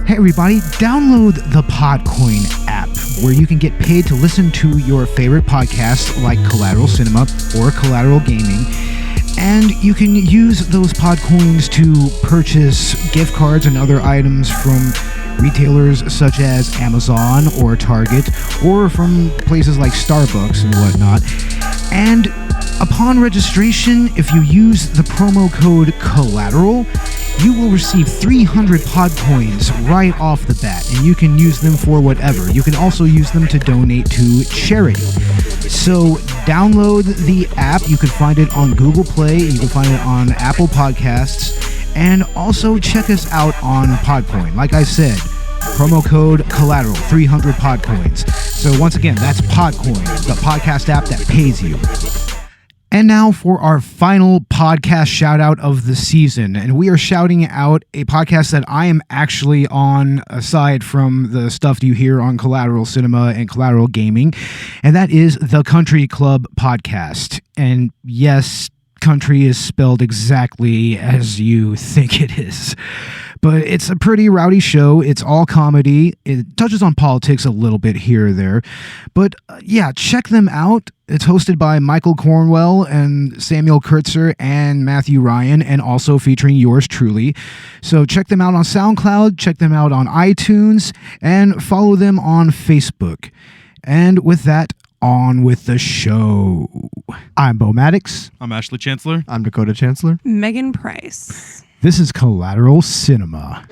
Hey everybody, download the Podcoin app where you can get paid to listen to your favorite podcasts like Collateral Cinema or Collateral Gaming. And you can use those Podcoins to purchase gift cards and other items from retailers such as Amazon or Target, or from places like Starbucks and whatnot. And upon registration, if you use the promo code Collateral, you will receive 300 Podcoins right off the bat, and you can use them for whatever. You can also use them to donate to charity. So download the app. You can find it on Google Play. You can find it on Apple Podcasts. And also check us out on Podcoin. Like I said, promo code Collateral, 300 Podcoins. So once again, that's Podcoin, the podcast app that pays you. And now for our final podcast shout out of the season. And we are shouting out a podcast that I am actually on, aside from the stuff you hear on Collateral Cinema and Collateral Gaming. And that is the Country Club Podcast. And yes, country is spelled exactly as you think it is. But it's a pretty rowdy show. It's all comedy. It touches on politics a little bit here or there. But yeah, check them out. It's hosted by Michael Cornwell and Samuel Kurtzer and Matthew Ryan, and also featuring yours truly. So check them out on SoundCloud, check them out on iTunes, and follow them on Facebook. And with that, on with the show. I'm Bo Maddox. I'm Ashley Chancellor. I'm Dakota Chancellor. Megan Price. This is Collateral Cinema.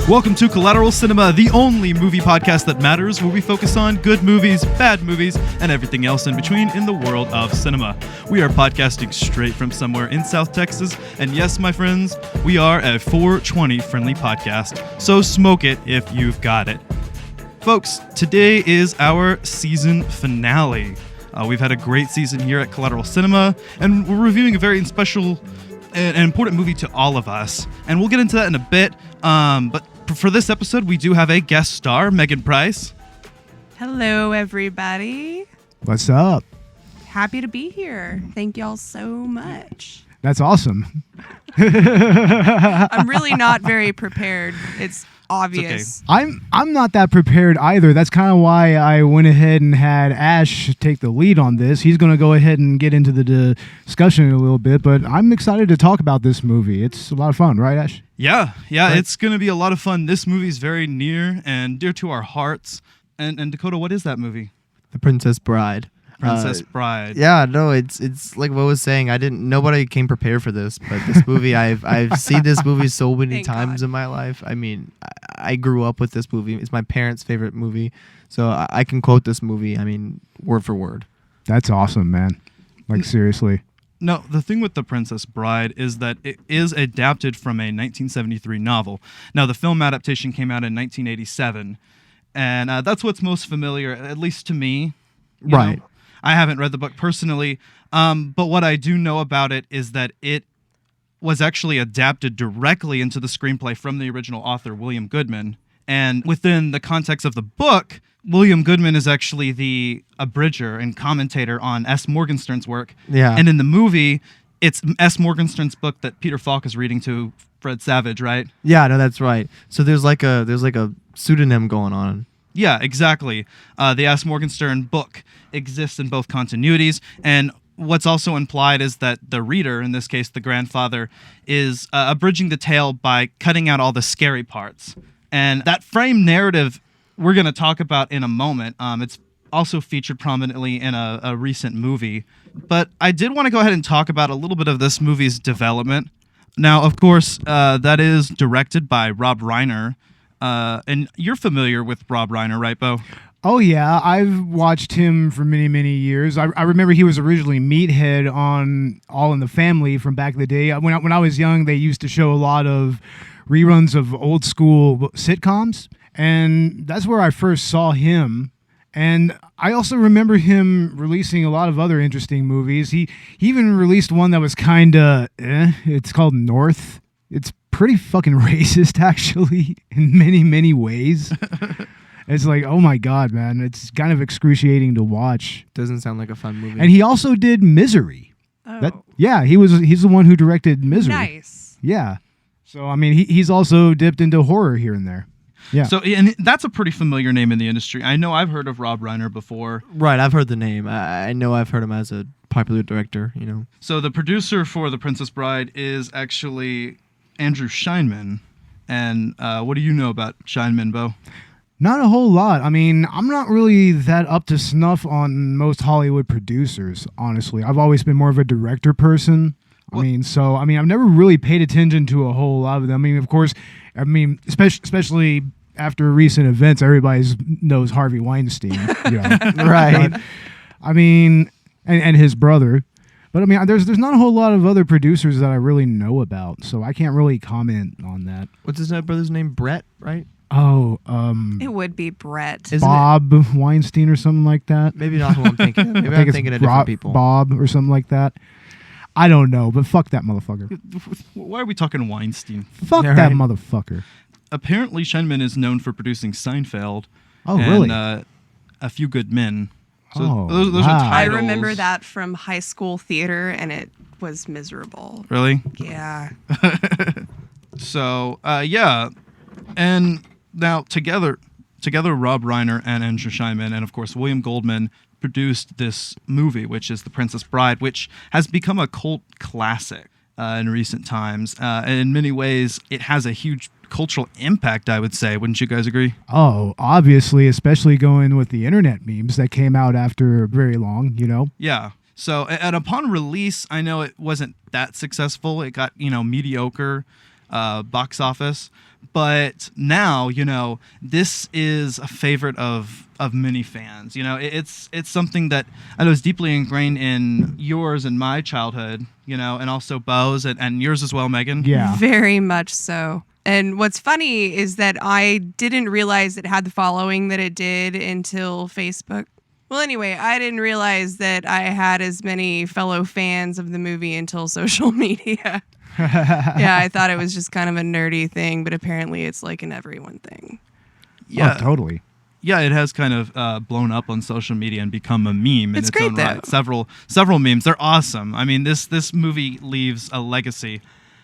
Welcome to Collateral Cinema, the only movie podcast that matters, where we focus on good movies, bad movies, and everything else in between in the world of cinema. We are podcasting straight from somewhere in South Texas, and yes, my friends, we are a 420 friendly podcast, so smoke it if you've got it. Folks, today is our season finale. We've had a great season here at Collateral Cinema, and we're reviewing a very special and important movie to all of us, and we'll get into that in a bit, but for this episode, we do have a guest star, Megan Price. Hello, everybody. What's up? Happy to be here. Thank y'all so much. That's awesome. I'm really not very prepared. It's obvious. It's okay. I'm not that prepared either. That's kind of why I went ahead and had Ash take the lead on this. He's going to go ahead and get into the discussion in a little bit, but I'm excited to talk about this movie. It's a lot of fun, right, Ash? Yeah, Right. It's going to be a lot of fun. This movie is very near and dear to our hearts. And Dakota, what is that movie? The Princess Bride. Princess Bride. Yeah, no, it's like what I was saying. Nobody came prepared for this, but this movie, I've seen this movie so many Thank times God. in my life. I mean, I grew up with this movie. It's my parents' favorite movie, so I can quote this movie. I mean, word for word. That's awesome, man. Like, seriously. No, the thing with The Princess Bride is that it is adapted from a 1973 novel. Now, the film adaptation came out in 1987, and that's what's most familiar, at least to me. You Right. know? I haven't read the book personally, but what I do know about it is that it was actually adapted directly into the screenplay from the original author, William Goodman. And within the context of the book, William Goodman is actually the abridger and commentator on S. Morgenstern's work. Yeah. And in the movie, it's S. Morgenstern's book that Peter Falk is reading to Fred Savage, right? Yeah, no, that's right. So there's like a pseudonym going on. Yeah, exactly. The S. Morgenstern book exists in both continuities, and what's also implied is that the reader, in this case the grandfather, is abridging the tale by cutting out all the scary parts. And that frame narrative we're going to talk about in a moment. It's also featured prominently in a recent movie. But I did want to go ahead and talk about a little bit of this movie's development. Now, of course, that is directed by Rob Reiner. And you're familiar with Rob Reiner, right, Bo? Oh yeah, I've watched him for many, many years. I remember he was originally Meathead on All in the Family from back in the day. When I was young, they used to show a lot of reruns of old school sitcoms, and that's where I first saw him. And I also remember him releasing a lot of other interesting movies. He even released one that was kind of It's called North. It's pretty fucking racist, actually, in many, many ways. It's like, oh my God, man. It's kind of excruciating to watch. Doesn't sound like a fun movie. And he also did Misery. Oh, He's the one who directed Misery. nice. Yeah. So, I mean, he's also dipped into horror here and there. Yeah. So, and that's a pretty familiar name in the industry. I know I've heard of Rob Reiner before. Right, I've heard the name. I know I've heard him as a popular director, you know. So the producer for The Princess Bride is actually Andrew Scheinman. And what do you know about Scheinman, Bo? Not a whole lot. I mean, I'm not really that up to snuff on most Hollywood producers, honestly. I've always been more of a director person. I've never really paid attention to a whole lot of them. I mean, of course, especially after recent events, everybody knows Harvey Weinstein. Right. But, I mean, and his brother. But I mean, there's not a whole lot of other producers that I really know about, so I can't really comment on that. What's his brother's name? Brett, right? Oh, It would be Brett. Isn't Bob Weinstein or something like that. Maybe not who I'm thinking of. Maybe I'm thinking of different people. Bob or something like that. I don't know, but fuck that motherfucker. Why are we talking Weinstein? Fuck Yeah, that right. motherfucker. Apparently, Scheinman is known for producing Seinfeld. Oh, and, really? A Few Good Men. So Oh, those wow. are I titles. remember that from high school theater, and it was miserable. Really? Yeah. So, yeah. And now together, Rob Reiner and Andrew Scheinman and, of course, William Goldman produced this movie, which is The Princess Bride, which has become a cult classic in recent times. And in many ways, it has a huge cultural impact, I would say. Wouldn't you guys agree? Oh, obviously, especially going with the internet memes that came out after very long, you know? Yeah. So, and upon release, I know it wasn't that successful. It got, mediocre box office. But now, this is a favorite of many fans. It's something that I know is deeply ingrained in yours and my childhood, and also Bo's and yours as well, Megan. Yeah. Very much so. And what's funny is that I didn't realize it had the following that it did until Facebook. Well, anyway, I didn't realize that I had as many fellow fans of the movie until social media. Yeah, I thought it was just kind of a nerdy thing, but apparently it's like an everyone thing. Yeah, Oh, totally. Yeah, it has kind of blown up on social media and become a meme in It's its great, own right. though. Several memes. They're awesome. I mean, this movie leaves a legacy.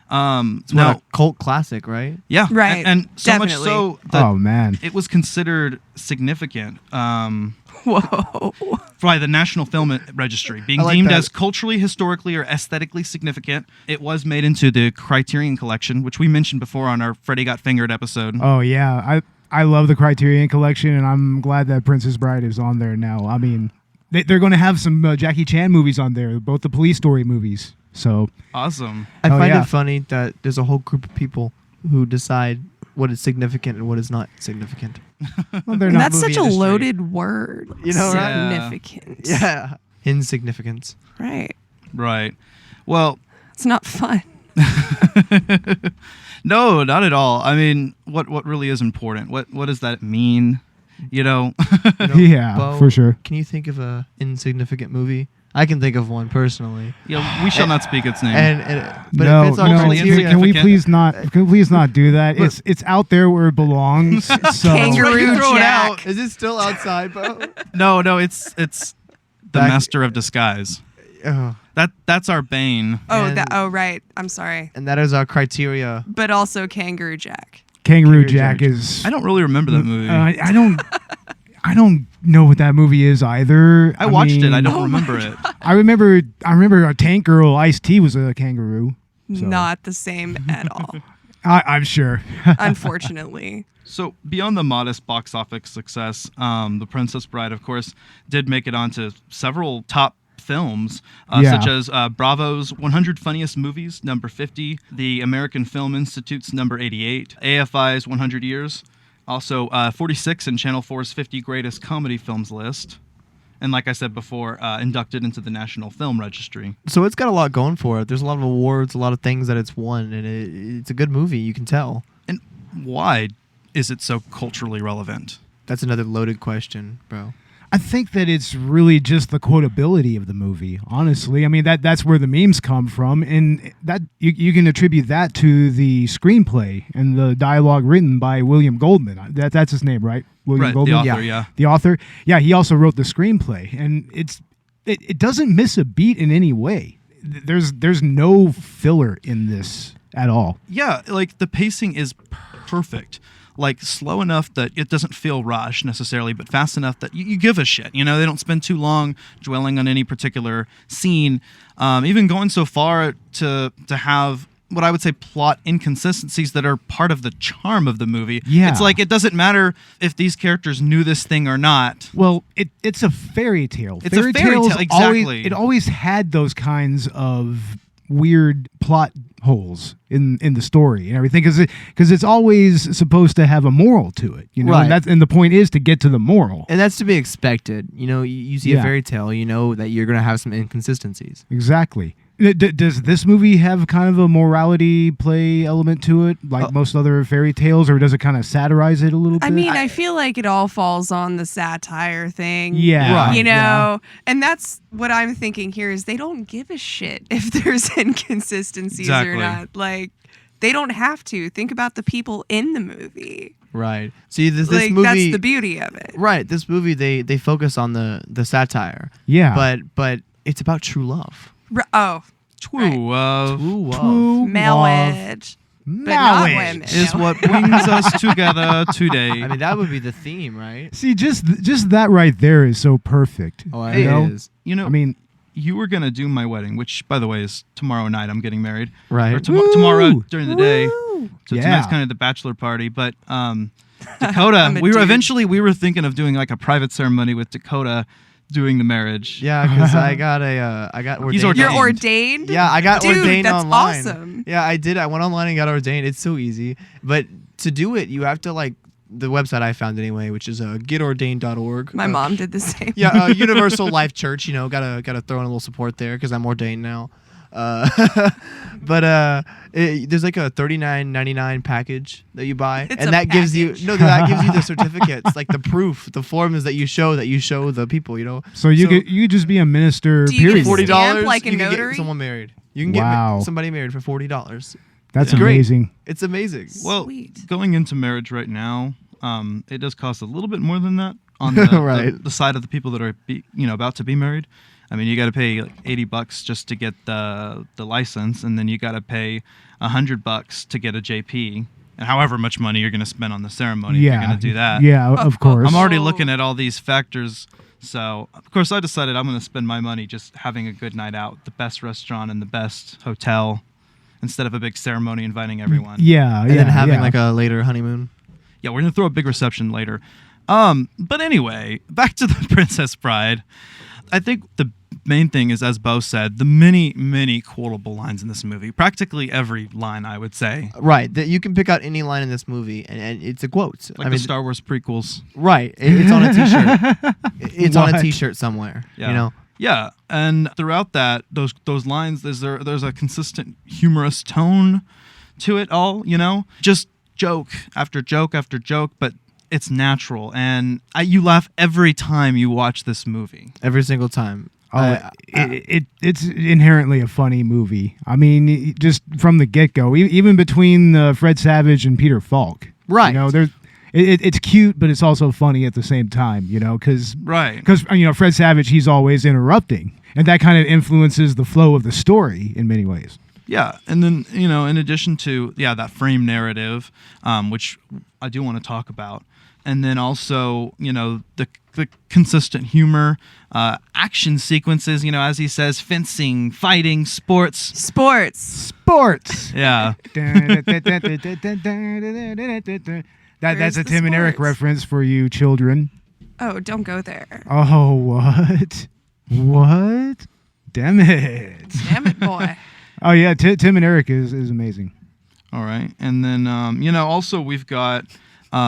It's not a cult classic, right? Yeah, Right, and so definitely. much so that Oh, man. it was considered significant Whoa. by the National Film Registry, being I like deemed that. as culturally, historically, or aesthetically significant. It was made into the Criterion Collection, which we mentioned before on our Freddy Got Fingered episode. Oh, yeah. I love the Criterion Collection, and I'm glad that Princess Bride is on there now. I mean, they're going to have some Jackie Chan movies on there, both the Police Story movies. So, Awesome. I Oh, find yeah. it funny that there's a whole group of people who decide what is significant and what is not significant. well, they're not. That's movie such a industry. loaded word. You know, right? Significant. Yeah. Insignificance. Right. Right. Well, It's not fun. no, not at all. I mean, what really is important? What does that mean? You know, Yeah, Bo, for sure. Can you think of a insignificant movie? I can think of one personally. Yeah, we shall not speak its name. But no, if it's on no, Criterion, can we insignificant. please not do that? It's out there where it belongs. So Kangaroo throw it Jack. out. is it still outside, Bo? No, it's the Back- Master of Disguise. Oh, That's our bane. And- Right. I'm sorry. and that is our criteria. But also Kangaroo Jack. Kangaroo Kangaroo Jack Jack. is. I don't really remember that movie. I don't know what that movie is either. I watched it. I mean, don't remember it. I remember a Tank Girl Ice-T was a kangaroo. So. Not the same at all. I'm sure. Unfortunately. So beyond the modest box office success, The Princess Bride, of course, did make it onto several top films, Yeah. such as Bravo's 100 Funniest Movies, number 50, the American Film Institute's number 88, AFI's 100 Years, Also, 46 in Channel 4's 50 Greatest Comedy Films list. And like I said before, inducted into the National Film Registry. So it's got a lot going for it. There's a lot of awards, a lot of things that it's won, and it's a good movie. You can tell. And why is it so culturally relevant? That's another loaded question, bro. I think that it's really just the quotability of the movie. Honestly, I mean that's where the memes come from, and that you can attribute that to the screenplay and the dialogue written by William Goldman. That's his name, right? William Goldman, the author, yeah. The author, yeah. He also wrote the screenplay, and it doesn't miss a beat in any way. There's no filler in this at all. Yeah, like the pacing is perfect. Like slow enough that it doesn't feel rushed necessarily, but fast enough that you give a shit. You know, they don't spend too long dwelling on any particular scene. Even going so far to have what I would say plot inconsistencies that are part of the charm of the movie. Yeah. It's like it doesn't matter if these characters knew this thing or not. Well, it's a fairy tale. It's a fairy tale, exactly. It always had those kinds of weird plot holes in the story and everything because it's always supposed to have a moral to it, you know. Right. And the point is to get to the moral. And that's to be expected. You know, you see a fairy tale, you know that you're going to have some inconsistencies. Exactly. Does this movie have kind of a morality play element to it, like most other fairy tales, or does it kind of satirize it a little bit? I mean, I feel like it all falls on the satire thing. Yeah. Right. You know, Yeah. and that's what I'm thinking here is they don't give a shit if there's inconsistencies Exactly. or not. Like, they don't have to. Think about the people in the movie. Right. See, this Like, movie. that's the beauty of it. Right. This movie, they focus on the satire. Yeah. But it's about true love. Oh, True True love. True marriage. But not women. is what brings us together today. I mean, that would be the theme, right? See, just that right there is so perfect. Oh, Hey, it know? is. You know, I mean, you were gonna do my wedding, which, by the way, is tomorrow night. I'm getting married. Right. Or Woo! tomorrow during the day. Woo! So Yeah. tonight's kind of the bachelor party. But Dakota, I'm a we dude. were thinking of doing like a private ceremony with Dakota doing the marriage. Yeah, because I got ordained. He's ordained. You're ordained? Yeah, I got Dude, ordained that's online. awesome. Yeah, I did. I went online and got ordained. It's so easy. But to do it, you have to like the website I found anyway, which is getordained.org. My mom did the same. Yeah, Universal Life Church. You know, gotta throw in a little support there because I'm ordained now. But there's like a $39.99 package that you buy, It's and a that gives you package. that gives you the certificates, like the proof, the forms that you show the people. You know, so you could just be a minister. Do you get period. a stamp $40 like a you can notary? get someone married. You can Wow. get somebody married for $40. That's Great. amazing. It's amazing. Well, Sweet. going into marriage right now, it does cost a little bit more than that on the, Right. the side of the people that are about to be married. I mean, you got to pay like $80 just to get the license, and then you got to pay $100 to get a JP, and however much money you're going to spend on the ceremony if Yeah, you're going to do that. Yeah, of course. I'm already Oh. looking at all these factors. So, of course, I decided I'm going to spend my money just having a good night out, the best restaurant and the best hotel, instead of a big ceremony inviting everyone. Yeah, and then having like a later honeymoon. Yeah, we're going to throw a big reception later. But anyway, back to the Princess Bride. I think the main thing is, as Bo said, the many, many quotable lines in this movie. Practically every line, I would say. Right. That you can pick out any line in this movie, and it's a quote. Like the Star Wars prequels. Right. It's on a T-shirt. It's on a What? T-shirt somewhere. Yeah. You know. Yeah, and throughout that, those lines, there's a consistent humorous tone to it all, you know? Just joke after joke after joke, but it's natural, and you laugh every time you watch this movie. Every single time. It's inherently a funny movie. I mean, just from the get-go, even between Fred Savage and Peter Falk. Right. You know, there's it's cute, but it's also funny at the same time, you know, because Right. Fred Savage, he's always interrupting, and that kind of influences the flow of the story in many ways. Yeah, and then, in addition to, that frame narrative, which I do want to talk about, and then also, the consistent humor, action sequences, as he says, fencing, fighting, sports. Sports. Yeah. That's Where's a the Tim and Eric sports? reference for you children. Oh, don't go there. Oh, what? What? Damn it. Damn it, boy. Oh, yeah, Tim and Eric is amazing. All right. And then, also we've got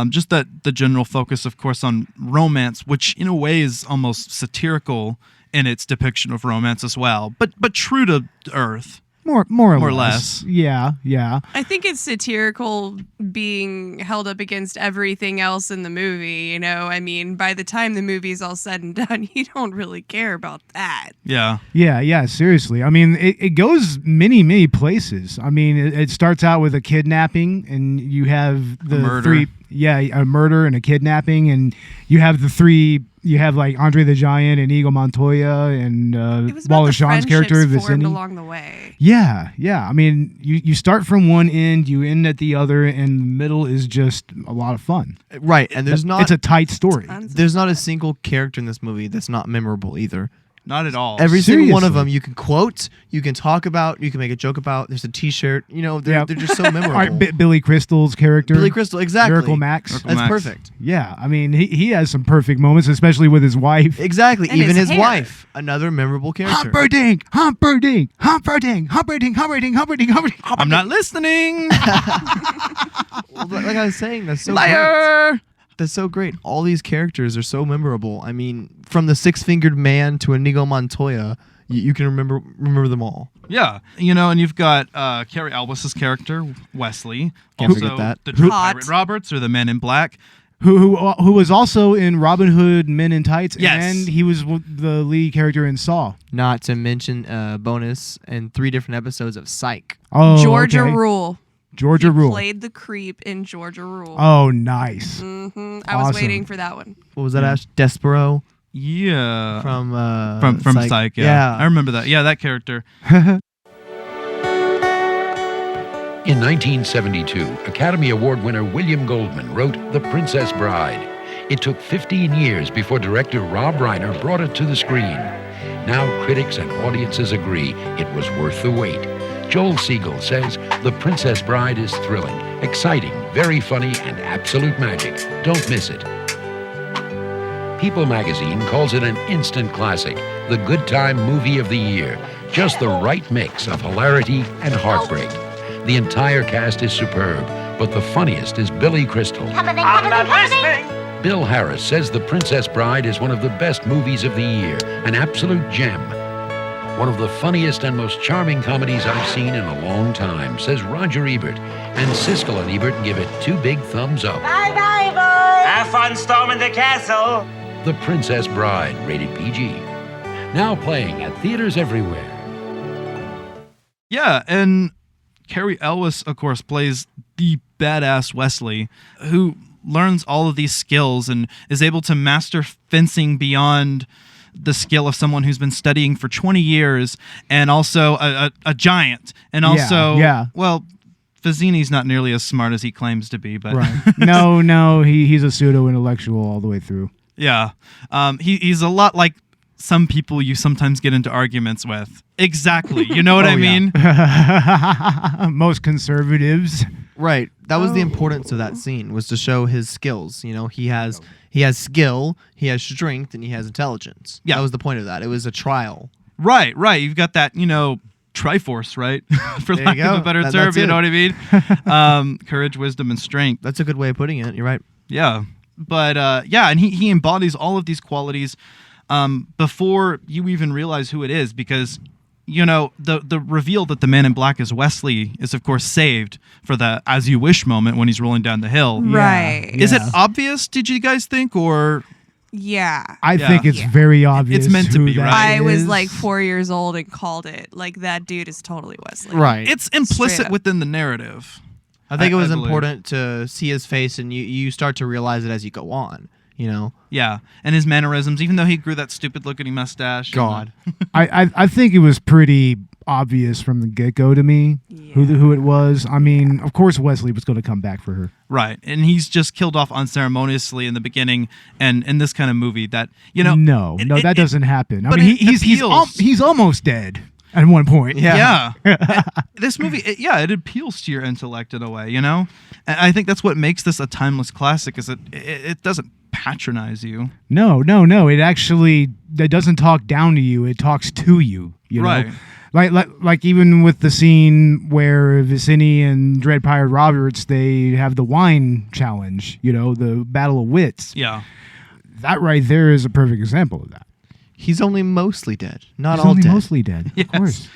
Just that the general focus, of course, on romance, which in a way is almost satirical in its depiction of romance as well, but true to earth. More or less. Yeah. I think it's satirical being held up against everything else in the movie, you know? I mean, by the time the movie's all said and done, you don't really care about that. Yeah. Yeah, seriously. I mean, it goes many places. I mean, it starts out with a kidnapping, and you have the murder. a murder and a kidnapping, and you have the three. You have like Andre the Giant and Inigo Montoya and It was about Wallace Shawn's character friendships formed Vicini. along the way. Yeah. I mean, you start from one end, you end at the other, and the middle is just a lot of fun. Right, and It's a tight story. there's not a single character in this movie that's not memorable either. Not at all. Every single one of Seriously. them you can quote, you can talk about, you can make a joke about. There's a T-shirt. You know, they're just so memorable. All right, Billy Crystal's character. Billy Crystal, exactly. Miracle Max. Miracle That's Max. perfect. Yeah, I mean, he has some perfect moments, especially with his wife. Exactly. And Even his his hair. wife, another memorable character. Humperdinck. I'm not listening. Well, like I was saying, that's so great. Liar. That's so great. All these characters are so memorable. I mean, from the six-fingered man to Inigo Montoya, you can remember them all. Yeah, and you've got Cary Elwes's character Wesley. Can't also forget that. the Hot. Pirate Roberts or the Men in Black. Who was also in Robin Hood Men in Tights, Yes. and he was the lead character in Saw. Not to mention bonus and 3 different episodes of Psych. Oh, Georgia okay. Rule. Georgia Rule. Played the creep in Georgia Rule. Oh, nice. I was Awesome. waiting for that one. What was that, Ash? Despero Yeah, from Psych. Yeah, I remember that. Yeah, that character. In 1972, Academy Award winner William Goldman wrote The Princess Bride. It took 15 years before director Rob Reiner brought it to the screen. Now critics and audiences agree it was worth the wait. Joel Siegel says The Princess Bride is thrilling, exciting, very funny, and absolute magic. Don't miss it. People magazine calls it an instant classic, the good time movie of the year. Just the right mix of hilarity and heartbreak. The entire cast is superb, but the funniest is Billy Crystal. I'm not listening. Bill Harris says The Princess Bride is one of the best movies of the year, an absolute gem. One of the funniest and most charming comedies I've seen in a long time, says Roger Ebert. And Siskel and Ebert give it 2 big thumbs up. Bye-bye, boys. Have fun storming the castle. The Princess Bride, rated PG. Now playing at theaters everywhere. Yeah, and Cary Elwes, of course, plays the badass Wesley, who learns all of these skills and is able to master fencing beyond the skill of someone who's been studying for 20 years, and also a giant, and also, well, Vicini's not nearly as smart as he claims to be, but Right. No, he's a pseudo-intellectual all the way through. yeah, he's a lot like some people you sometimes get into arguments with. Exactly, you know what I mean? Most conservatives. Right. That was the importance of that scene, was to show his skills. You know, he has skill, he has strength, and he has intelligence. Yeah. That was the point of that. It was a trial. Right. You've got that, Triforce, right? For There lack you of a go. better That's term, you it. know what I mean? Courage, wisdom, and strength. That's a good way of putting it. You're right. Yeah. But and he embodies all of these qualities before you even realize who it is, because the reveal that the Man in Black is Wesley is of course saved for the as you wish moment when he's rolling down the hill. Right. Is it obvious, did you guys think, or Yeah. I think it's very obvious. It's meant to who be, that right? I was is. like 4 years old and called it. Like, that dude is totally Wesley. Right. it's Straight implicit up. within the narrative? I think it was believe. important to see his face, and you start to realize it as you go on. Yeah, and his mannerisms, even though he grew that stupid looking mustache. God. I think it was pretty obvious from the get-go to me who it was. I mean, of course Wesley was going to come back for her. Right, and he's just killed off unceremoniously in the beginning, and in this kind of movie that No, that doesn't happen. I but mean, it appeals. he's almost dead at one point. Yeah. This movie, it appeals to your intellect in a way, And I think that's what makes this a timeless classic, is it doesn't patronize you. No. It actually that doesn't talk down to you. It talks to you. You know? Right. Like even with the scene where Vicini and Dread Pirate Roberts, they have the wine challenge, the battle of wits. Yeah. That right there is a perfect example of that. He's only mostly dead, not He's all only dead. mostly dead, Yes. of course.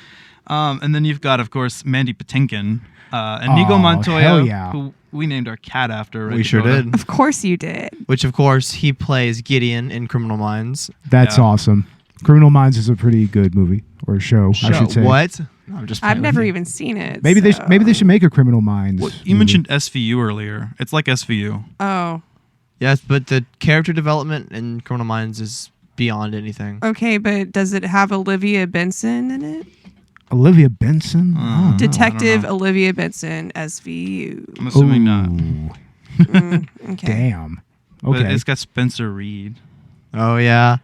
And then you've got, of course, Mandy Patinkin and Inigo Montoya, hell yeah. who we named our cat after. Right, We sure Dakota? did. Of course you did. Which, of course, he plays Gideon in Criminal Minds. That's Yeah. awesome. Criminal Minds is a pretty good movie or show, I should say. What? No, I'm just I've playing with never you. even seen it. Maybe so. they should make a Criminal Minds. Well, you movie. mentioned SVU earlier. It's like SVU. Oh, Yes, but the character development in Criminal Minds is beyond anything. okay, but does it have Olivia Benson in it? Olivia Benson. Oh, Detective Olivia Benson, SVU. I'm assuming not. Okay. Damn. But Okay. it's got Spencer Reed. Oh, yeah.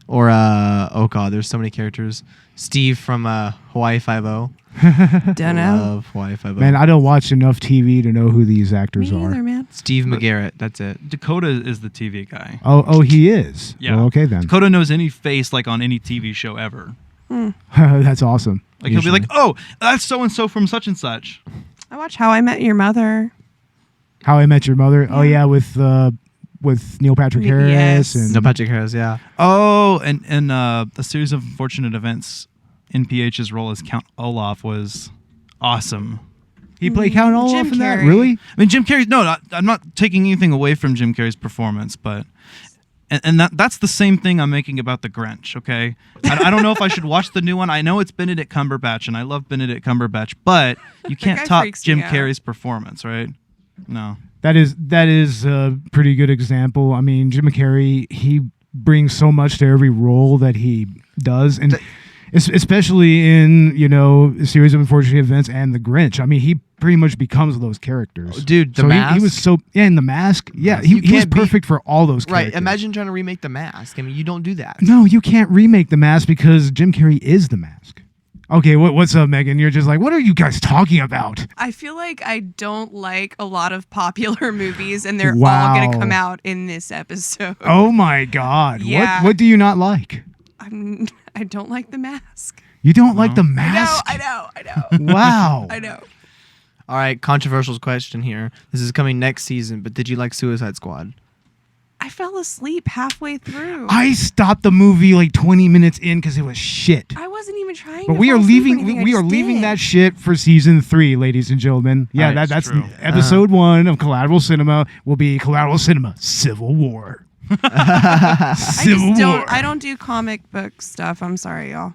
Or, oh, God, there's so many characters. Steve from Hawaii Five-0. Don't know. Love Hawaii Five-0. Man, I don't watch enough TV to know who these actors Me are. neither, man. Steve McGarrett, that's it. Dakota is the TV guy. Oh, he is. Yeah. Well, okay then. Dakota knows any face like on any TV show ever. That's awesome. Like he'll be Usually. like, "Oh, that's so and so from such and such." I watch How I Met Your Mother. How I Met Your Mother. Oh yeah, with Neil Patrick Harris Yes. and No, Patrick Harris, yeah. Oh, and a series of unfortunate events. NPH's role as Count Olaf was awesome. he played Count Olaf Jim in that. Carrey. Really? I mean, Jim Carrey. No, I'm not taking anything away from Jim Carrey's performance, but and that's the same thing I'm making about the Grinch. Okay, I don't know if I should watch the new one. I know it's Benedict Cumberbatch, and I love Benedict Cumberbatch, but you can't guy top freaks Jim me out. Carrey's performance, right? No. That is a pretty good example. I mean, Jim Carrey, he brings so much to every role that he does, and especially in a series of unfortunate events and the Grinch. I mean, he pretty much becomes those characters. Oh, dude, The so Mask? He was so in The Mask. Yeah, You he was can't be- perfect for all those characters. Right, imagine trying to remake The Mask. I mean, you don't do that. No, you can't remake The Mask because Jim Carrey is The Mask. Okay, what's up, Megan? You're just like, what are you guys talking about? I feel like I don't like a lot of popular movies, and they're all Wow. going to come out in this episode. Oh my God! Yeah. What do you not like? I don't like The Mask. You don't like The Mask? I know. Wow. I know. All right, controversial question here. This is coming next season, but did you like Suicide Squad? I fell asleep halfway through. I stopped the movie like 20 minutes in because it was shit. I wasn't even trying. But to we are fall asleep or leaving. anything, I We are just leaving did. that shit for season 3, ladies and gentlemen. Yeah, Right, that's true. episode 1 of Collateral Cinema will be Collateral Cinema Civil War. Civil War. I don't do comic book stuff. I'm sorry, y'all.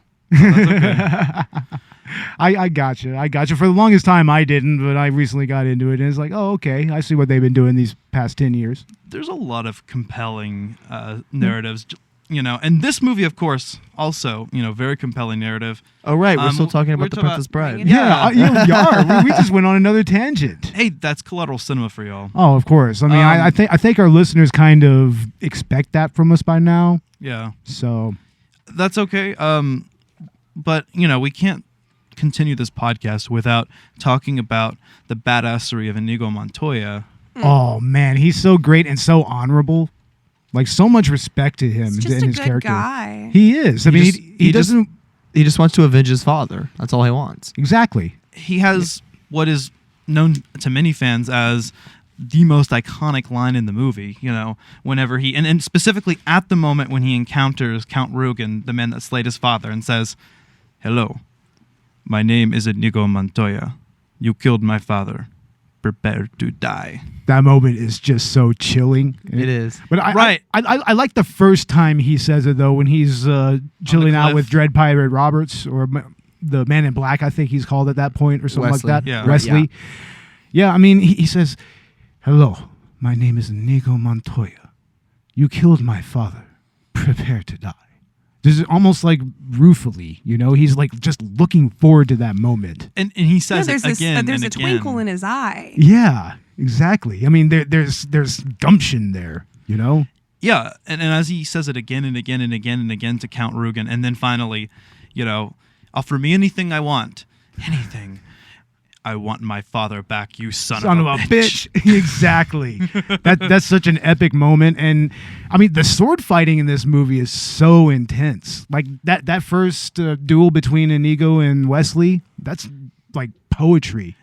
I got you. For the longest time, I didn't, but I recently got into it, and it's like, oh, okay. I see what they've been doing these past 10 years. There's a lot of compelling narratives, and this movie, of course, also, very compelling narrative. Oh, right, we're still talking we're about The talking Princess about- Bride. Yeah. You are. We just went on another tangent. Hey, that's Collateral Cinema for y'all. Oh, of course. I mean, I think our listeners kind of expect that from us by now. Yeah, So, that's okay. But we can't continue this podcast without talking about the badassery of Inigo Montoya. oh man, he's so great and so honorable. Like so much respect to him He's and just a his good character. guy. He is. I mean, just- he he just- doesn't He just wants to avenge his father. That's all he wants. exactly. He has what is known to many fans as the most iconic line in the movie, whenever he, and specifically at the moment when he encounters Count Rugen, the man that slayed his father, and says, "Hello, my name is Inigo Montoya. You killed my father. Prepare to die." That moment is just so chilling. It is. But I like the first time he says it though, when he's chilling out cliff. with Dread Pirate Roberts or the Man in Black, I think he's called at that point or something Wesley. like that. Yeah. Wesley. Yeah, I mean, he says, "Hello, my name is Inigo Montoya. You killed my father. Prepare to die." This is almost like ruefully, he's like just looking forward to that moment. And he says there's it again there's and a again. twinkle in his eye. Yeah, exactly. I mean, there's gumption there, Yeah, and as he says it again and again and again and again to Count Rugen, and then finally, offer me anything I want, anything. I want my father back, you son Son of a bitch. Exactly. That's such an epic moment. And I mean, the sword fighting in this movie is so intense. Like that first duel between Inigo and Wesley, that's like poetry.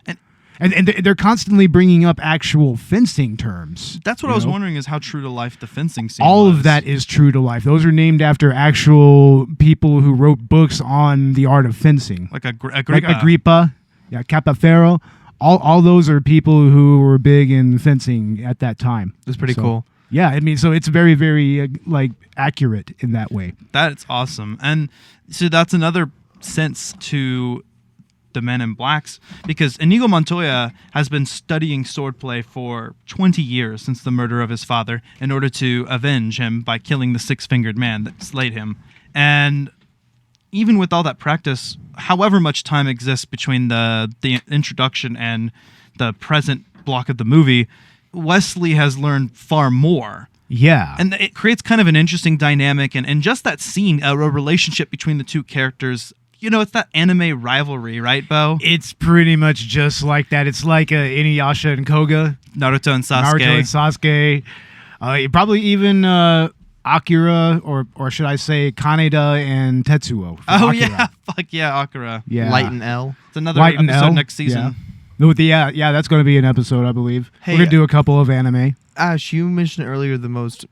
And they're constantly bringing up actual fencing terms. That's what I was wondering, is how true to life the fencing scene All was. of that is true to life. Those are named after actual people who wrote books on the art of fencing. Like Agrippa. Like Agrippa, yeah, Capafero. All those are people who were big in fencing at that time. That's pretty cool. Yeah, I mean, so it's very, very like accurate in that way. That's awesome. And so that's another sense to the Men in Blacks, because Inigo Montoya has been studying swordplay for 20 years since the murder of his father in order to avenge him by killing the six-fingered man that slayed him. And even with all that practice, however much time exists between the introduction and the present block of the movie, Wesley has learned far more. Yeah. And it creates kind of an interesting dynamic. And just that scene, a relationship between the two characters, you know, it's that anime rivalry, right, Bo? It's pretty much just like that. It's like Inuyasha and Koga. Naruto and Sasuke. Naruto and Sasuke. Probably even Akira, or should I say Kaneda and Tetsuo. Oh, Akira. yeah. Fuck yeah, Akira. Yeah. Light and L. It's another Light and episode L, next season. Yeah, that's going to be an episode, I believe. Hey, We're going to do a couple of anime. Ash, you mentioned earlier the most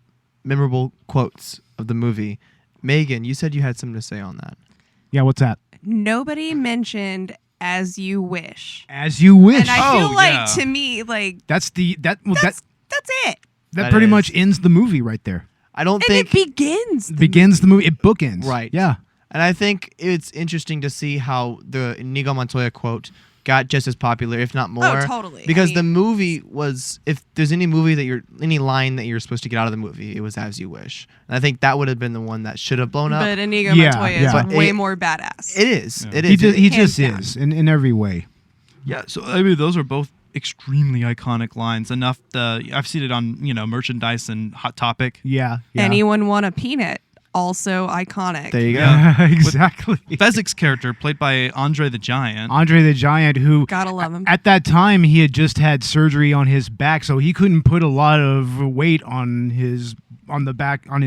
memorable quotes of the movie. Megan, you said you had something to say on that. Yeah, what's that? Nobody mentioned "As You Wish," As you wish. and I feel like yeah. to me, like That's it. that That pretty is. much ends the movie right there. I don't And think it begins. Begins the movie. It bookends. Right. Yeah. And I think it's interesting to see how the Inigo Montoya quote got just as popular, if not more. totally. Because I the mean- movie was, if there's any line that you're supposed to get out of the movie, it was "As You Wish." And I think that would have been the one that should have blown up. But Inigo Yeah, Montoya yeah. is But way it- more badass. It is. Yeah. It He is. just, he just Hands down. is in every way. Yeah, so I mean, those are both extremely iconic lines. Enough, I've seen it on, merchandise and Hot Topic. Yeah. Anyone want a peanut? Also iconic. There you go. Yeah, exactly. Fezzik's character, played by Andre the Giant. Andre the Giant, who Gotta love him. at that time he had just had surgery on his back, so he couldn't put a lot of weight on his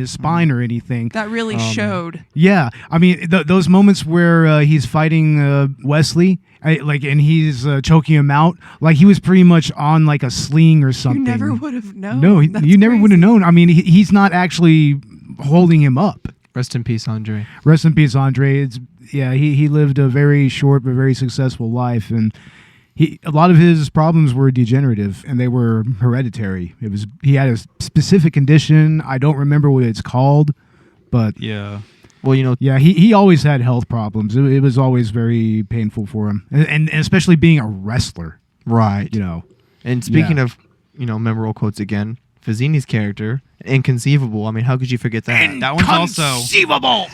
spine or anything. That really showed. Yeah, I mean those moments where he's fighting Wesley, and he's choking him out, like he was pretty much on like a sling or You something. never would have known. No, That's you never would have crazy. known. I mean, he's not actually holding him up. Rest in peace, Andre. Rest in peace, Andre. He lived a very short but very successful life, and a lot of his problems were degenerative and they were hereditary. He had a specific condition. I don't remember what it's called, but Yeah. Well, yeah, he always had health problems. It was always very painful for him, and especially being a wrestler. right. And speaking Yeah. of, memorable quotes again, Fazzini's character, inconceivable. I mean, how could you forget that? That one's also Conceivable.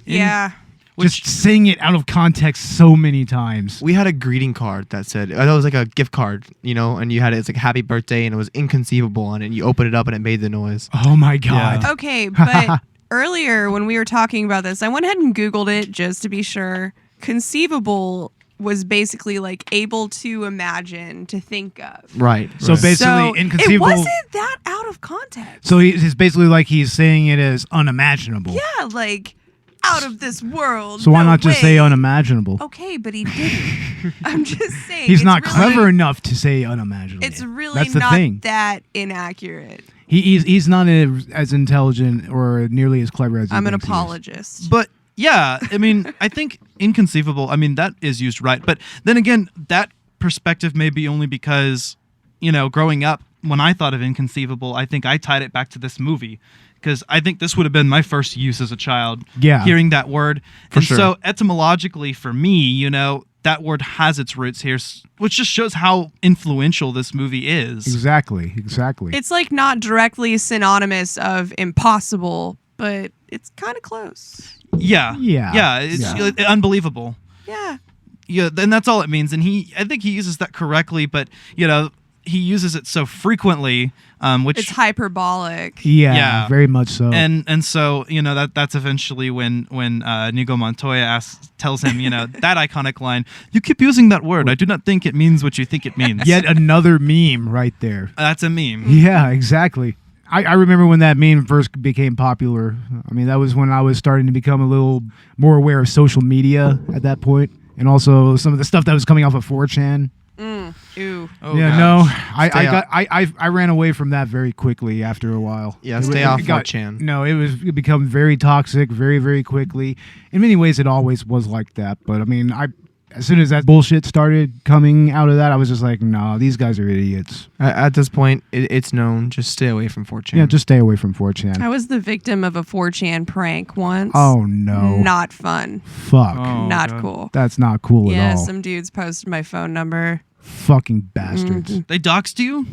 Yeah. Just saying it out of context so many times. We had a greeting card that said, it was like a gift card, and you had it's like happy birthday and it was inconceivable on it. And you open it up and it made the noise. Oh my god. Yeah. Okay, but earlier when we were talking about this, I went ahead and Googled it just to be sure. Conceivable was basically like able to imagine, to think of. Right. So basically, So inconceivable. it wasn't that out of context. So he's basically like he's saying it as unimaginable. Yeah, like out of this world. So why no not just way. say unimaginable? Okay, but he didn't. I'm just saying. He's it's not really- clever enough to say unimaginable. It's really That's the not thing. that inaccurate. He's not as intelligent or nearly as clever as he I'm an thinks he is. apologist. But yeah, I mean, I think inconceivable, I mean, that is used right. But then again, that perspective may be only because, growing up, when I thought of inconceivable, I think I tied it back to this movie. Because I think this would have been my first use as a child, Yeah. hearing that word. For and sure. so etymologically for me, that word has its roots here, which just shows how influential this movie is. Exactly. It's like not directly synonymous of impossible, but it's kind of close. Yeah. Yeah. Yeah. It's unbelievable. Yeah. Yeah, and that's all it means. And I think he uses that correctly, but he uses it so frequently, which It's hyperbolic. Yeah, very much so. and so that's eventually when Inigo Montoya tells him that iconic line, "You keep using that word. I do not think it means what you think it means." Yet another meme right there. That's a meme. Yeah, exactly. I remember when that meme first became popular. I mean, that was when I was starting to become a little more aware of social media at that point, and also some of the stuff that was coming off of 4chan. Ew. Oh, yeah, gosh. no, I ran away from that very quickly after a while. Yeah, stay off 4chan. No, it became very toxic very, very quickly. In many ways, it always was like that. But I mean, as soon as that bullshit started coming out of that, I was just like, no, these guys are idiots. At this point, it's known. Just stay away from 4chan. Yeah, just stay away from 4chan. I was the victim of a 4chan prank once. Oh no, Not fun. fuck, Not God. cool. that's not cool Yeah, at all. some dudes posted my phone number. Fucking bastards. They doxed you?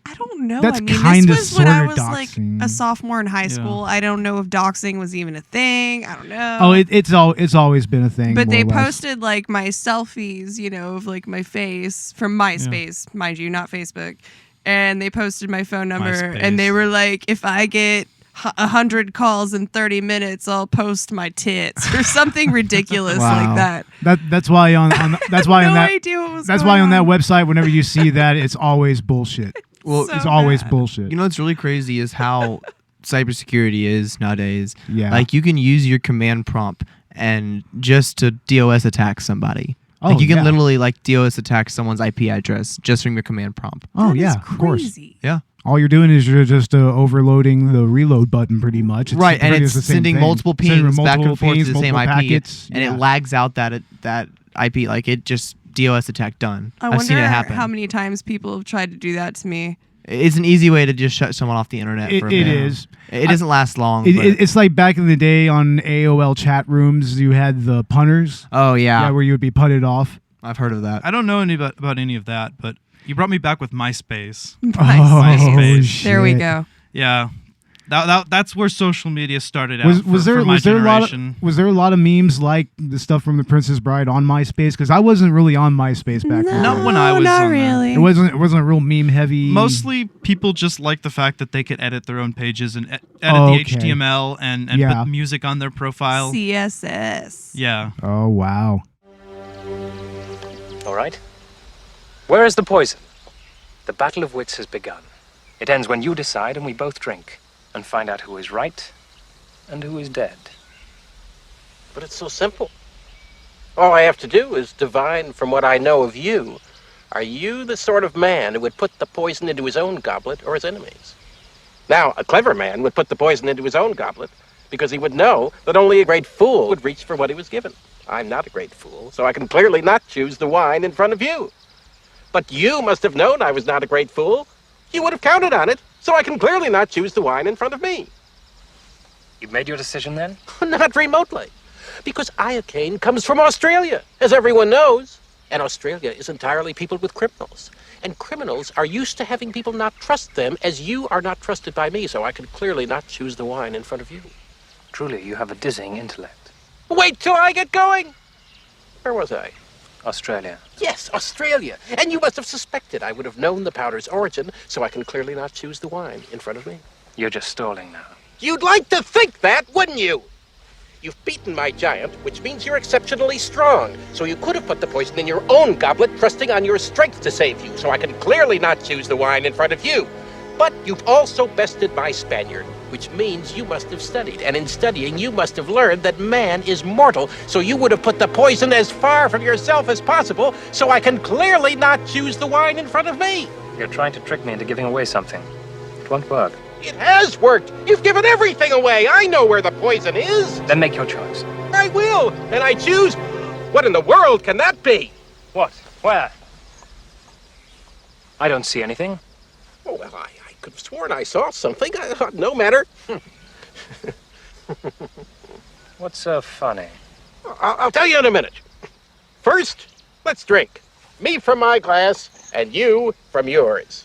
I don't know. That's I mean, kinda this was when I sorta was like doxing. a sophomore in high school. I don't know if doxing was even a thing. I don't know. Oh, it's always been a thing. But more they or less. posted like my selfies, of like my face from MySpace, mind you, not Facebook. And they posted my phone number, MySpace. and they were like, if I get 100 calls in 30 minutes, I'll post my tits or something ridiculous like that. That's why on that's why no on that idea what was that's going why on that website, whenever you see that, it's always bullshit. Well, So It's always bad. bullshit. you know what's really crazy is how cybersecurity is nowadays. Yeah. Like you can use your command prompt and just to DOS attack somebody. Oh, Like you can yeah. literally like DOS attack someone's IP address just from your command prompt. Oh That is yeah, of course. crazy. Yeah. All you're doing is you're just overloading the reload button, pretty much. It's Right, and pretty it's much the same sending thing. multiple Sending pings back and multiple forth pings, to the same IP, multiple packets. and Yeah. it lags out that IP. Like it just DOS attack done. I I've wonder seen it happen. how many times people have tried to do that to me. It's an easy way to just shut someone off the internet. It for a minute. is. It doesn't last long. It, but- it's like back in the day on AOL chat rooms, you had the punters. oh yeah, Where you would be punted off. I've heard of that. I don't know about any of that, but you brought me back with MySpace. MySpace. Shit. There we go. Yeah. That's where social media started out. Was there for my a lot of memes like the stuff from The Princess Bride on MySpace? Because I wasn't really on MySpace back then. Not when I was not on there. really. It wasn't a real meme heavy. Mostly people just like the fact that they could edit their own pages and edit Oh, the okay. HTML and Yeah. put music on their profile. CSS. Yeah. Oh wow. All right. Where is the poison? The battle of wits has begun. It ends when you decide and we both drink and find out who is right and who is dead. But it's so simple. All I have to do is divine from what I know of you. Are you the sort of man who would put the poison into his own goblet or his enemies? Now, a clever man would put the poison into his own goblet because he would know that only a great fool would reach for what he was given. I'm not a great fool, so I can clearly not choose the wine in front of you. But you must have known I was not a great fool. You would have counted on it, so I can clearly not choose the wine in front of me. You've made your decision then? Not remotely. Because iocane comes from Australia, as everyone knows. And Australia is entirely peopled with criminals. And criminals are used to having people not trust them, as you are not trusted by me, so I can clearly not choose the wine in front of you. Truly, you have a dizzying intellect. Wait till I get going! Where was I? Australia. Yes, Australia. And you must have suspected I would have known the powder's origin, so I can clearly not choose the wine in front of me. You're just stalling now. You'd like to think that, wouldn't you? You've beaten my giant, which means you're exceptionally strong. So you could have put the poison in your own goblet, trusting on your strength to save you, so I can clearly not choose the wine in front of you. But you've also bested my Spaniard, which means you must have studied. And in studying, you must have learned that man is mortal. So you would have put the poison as far from yourself as possible, so I can clearly not choose the wine in front of me. You're trying to trick me into giving away something. It won't work. It has worked. You've given everything away. I know where the poison is. Then make your choice. I will. And I choose. What in the world can that be? What? Where? I don't see anything. Oh, well, I could have sworn I saw something. No matter. What's so funny? I'll tell you in a minute. First, let's drink. Me from my glass, and you from yours.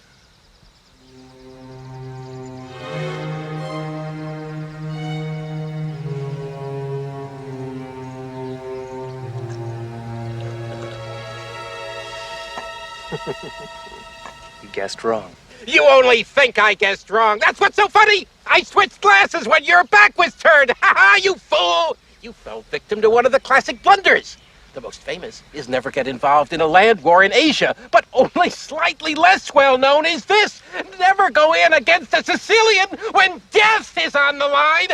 You guessed wrong. You only think I guessed wrong. That's what's so funny. I switched glasses when your back was turned. Ha ha, you fool. You fell victim to one of the classic blunders. The most famous is never get involved in a land war in Asia, but only slightly less well known is this. Never go in against a Sicilian when death is on the line.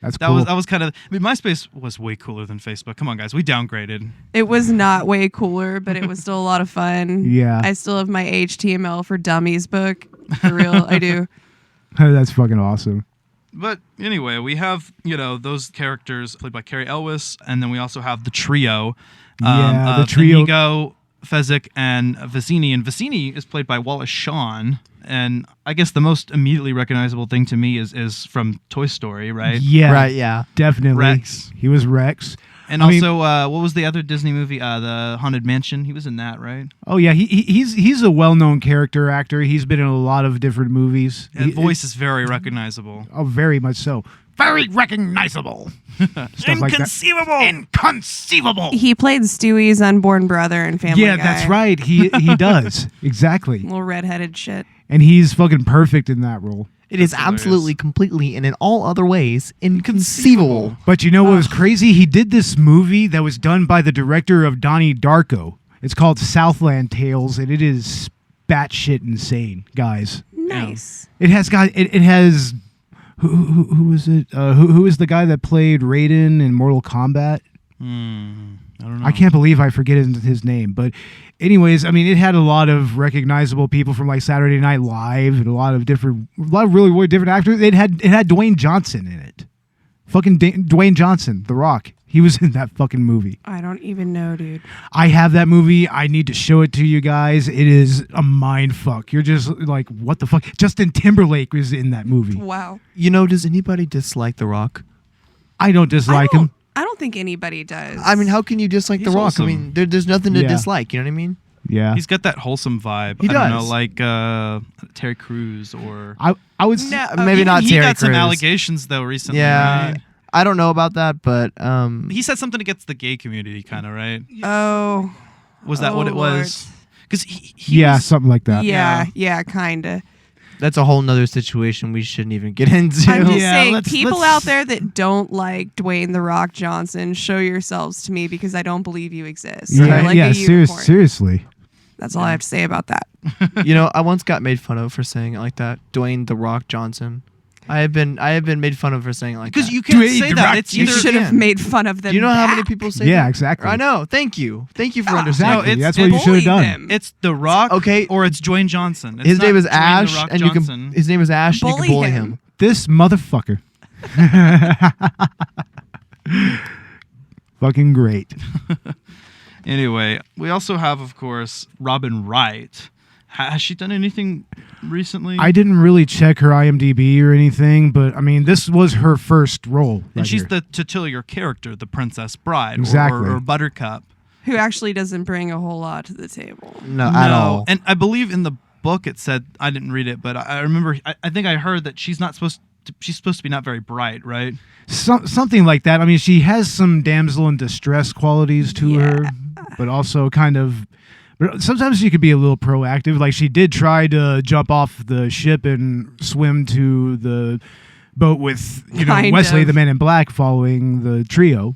That's That cool. was kind of. I mean, MySpace was way cooler than Facebook. Come on, guys, we downgraded. It was not way cooler, but it was still a lot of fun. Yeah. I still have my HTML for Dummies book. For real, I do. That's fucking awesome. But anyway, we have those characters played by Carrie Elwes, and then we also have the trio. Yeah, the trio. Inigo, Fezzik, and Vicini. And Vicini is played by Wallace Shawn. And I guess the most immediately recognizable thing to me is from Toy Story, right? Yeah. Right, yeah. Definitely. Rex. He was Rex. And I mean- also, what was the other Disney movie? The Haunted Mansion. He was in that, right? Oh yeah, he's a well-known character actor. He's been in a lot of different movies. His voice is very recognizable. Oh, very much so. Very recognizable. Stuff like that. Inconceivable. He played Stewie's unborn brother in Family Yeah, Guy. that's right. He does. Exactly. Little redheaded shit. And he's fucking perfect in that role. It is hilarious. absolutely, completely, and in all other ways, inconceivable. But you know what was crazy? He did this movie that was done by the director of Donnie Darko. It's called Southland Tales, and it is batshit insane, guys. Nice. It has who was it? Who is the guy that played Raiden in Mortal Kombat? I don't know. I can't believe I forget his name. But anyways, I mean, it had a lot of recognizable people from like Saturday Night Live and a lot of really, really different actors. It had Dwayne Johnson in it. Fucking Dwayne Johnson, The Rock. He was in that fucking movie. I don't even know, dude. I have that movie. I need to show it to you guys. It is a mind fuck. You're just like, what the fuck? Justin Timberlake was in that movie. Wow. Does anybody dislike The Rock? I don't dislike him. I don't think anybody does. I mean, how can you dislike He's The Rock? wholesome. I mean, there's nothing to Yeah. dislike. You know what I mean? Yeah. He's got that wholesome vibe. He I don't know, does. like Terry Crews or. I would No, Maybe not he Terry got some Crews. allegations though recently. Yeah. Right? I don't know about that, but He said something against the gay community, kind of, right? Oh. Was that what it Lord. was? Because he yeah, was, something like that. Yeah, kinda. that's a whole nother situation we shouldn't even get into. I'm just Yeah, saying, let's- people let's- out there that don't like Dwayne The Rock Johnson, show yourselves to me because I don't believe you exist. You're like a unicorn. Seriously. That's all I have to say about that. I once got made fun of for saying it like that. Dwayne The Rock Johnson. I have been made fun of for saying it like that. because you can't Dwayne say The that. Rock- It's You either Should have can. made fun of them. Do you know how many back. people say Yeah, that? exactly. I know. Thank you for Exactly. understanding. it's- That's what you should have bully done. them. it's The Rock, Okay. or it's Dwayne Johnson. It's His not name is Dwayne Ash, The Rock and you Johnson. can. His name is Ash, and you Bully can bully him. him. This motherfucker. Fucking great. Anyway, we also have, of course, Robin Wright. Has she done anything recently? I didn't really check her IMDb or anything, but I mean, this was her first role. And right she's here. the titular character, the Princess Bride, Exactly. or Buttercup. Who actually doesn't bring a whole lot to the table. No, at all. And I believe in the book it said, I didn't read it, but I remember, I think I heard that she's supposed to be not very bright, right? something like that. I mean, she has some damsel in distress qualities to her, but also kind of. But sometimes she could be a little proactive. Like she did try to jump off the ship and swim to the boat with Kind Wesley, of. the Man in Black, following the trio.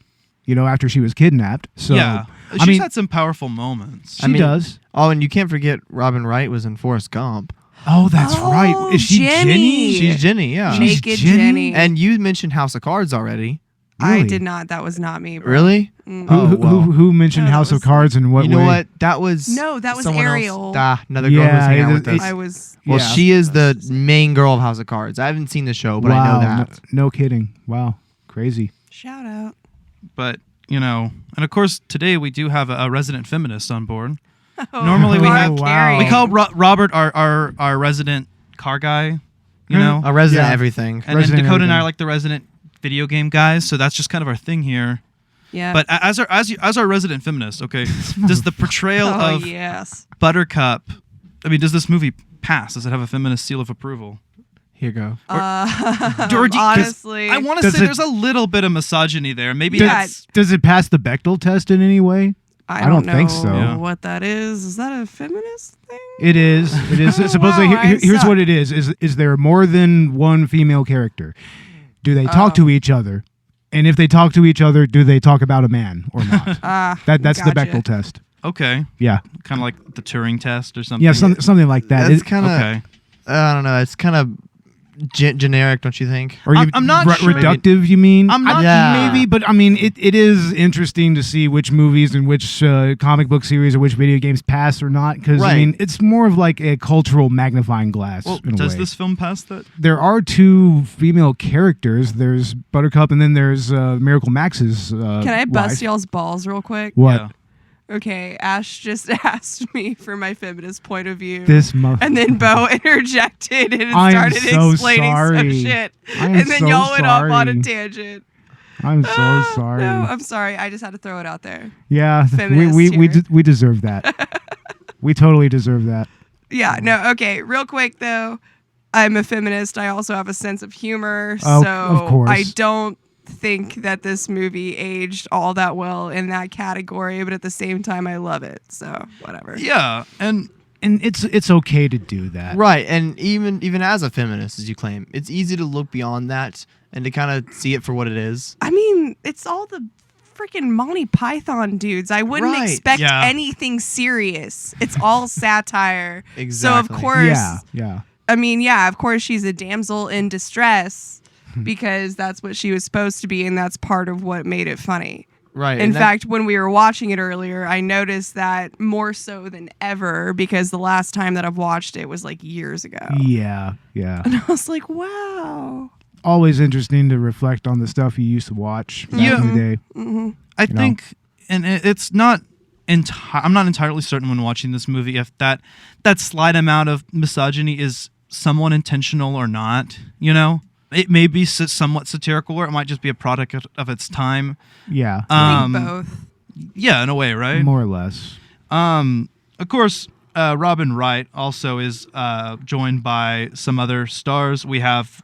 After she was kidnapped. So yeah. I She's mean, had some powerful moments. she does. Oh, and you can't forget Robin Wright was in Forrest Gump. Oh, that's Oh, right. Is she Jenny. Jenny? She's Jenny, yeah. She's Naked Jenny? Jenny. And you mentioned House of Cards already. I Really? did not. That was not me. Bro. Really? Mm. Oh, well. Who mentioned No, that House of was- Cards and what You know way? what? That was No, that was someone else. Ariel. Another girl who's Yeah, hanging out it- with us. it's- I was. Well, Yeah. she is the main girl of House of Cards. I haven't seen the show, but I know Wow, that. No kidding. Wow, crazy. Shout out. But, and of course, today we do have a resident feminist on board. Normally we Laura have- Carey. We call Robert our resident car guy, A resident Yeah. everything. and then Resident Dakota and I everything. are like the resident video game guys, so that's just kind of our thing here. Yeah. But as our resident feminist, okay, does the portrayal oh of yes. Buttercup, I mean, does this movie pass? Does it have a feminist seal of approval? Here you go. Honestly, I want to Does say it- there's a little bit of misogyny there. Maybe Yeah. that's Does it pass the Bechdel test in any way? I don't know think so. Yeah. what that is. Is that a feminist thing? It is. It is. Supposedly, Wow, I here's suck. what it is. Is there more than one female character? Do they talk to each other? And if they talk to each other, do they talk about a man or not? That's the Gotcha. Bechdel test. okay. Yeah. Kind of like the Turing test or something. Yeah, something like that. That's kind of. Okay. I don't know. It's kind of generic, don't you think? Or I'm not sure. reductive, you mean? I'm not- Yeah. Maybe, but I mean, it is interesting to see which movies and which comic book series or which video games pass or not. Because, I Right. mean, it's more of like a cultural magnifying glass. Well, in a does way. this film pass that? There are two female characters. There's Buttercup, and then there's Miracle Max's. Can I bust wife. y'all's balls real quick? What? Yeah. Okay, Ash just asked me for my feminist point of view. This mo- and then Bo interjected and I am started so explaining some sorry. shit. I am And then so y'all went off on a sorry. tangent. I'm so sorry. No, I'm sorry. I just had to throw it out there. Yeah, Feminist we here. we deserve that. We totally deserve that. Yeah, no, okay. Real quick, though, I'm a feminist. I also have a sense of humor. Oh, so of course. I don't think that this movie aged all that well in that category, but at the same time, I love it. So, whatever. Yeah, and And it's okay to do that. Right, and even as a feminist, as you claim, it's easy to look beyond that and to kind of see it for what it is. I mean, it's all the freaking Monty Python dudes. I wouldn't Right. expect Yeah. anything serious. It's all satire. Exactly. So, of course, Yeah. I mean, yeah, of course she's a damsel in distress because that's what she was supposed to be, and that's part of what made it funny. Right. In and that- fact, when we were watching it earlier, I noticed that more so than ever because the last time that I've watched it was like years ago. Yeah. And I was like, wow. Always interesting to reflect on the stuff you used to watch back Yeah. in the day. I know? think, and it's not. I'm not entirely certain when watching this movie if that slight amount of misogyny is somewhat intentional or not. You know, it may be somewhat satirical, or it might just be a product of its time. Yeah. I think both. Yeah, in a way, right? More or less. Of course, Robin Wright also is joined by some other stars. We have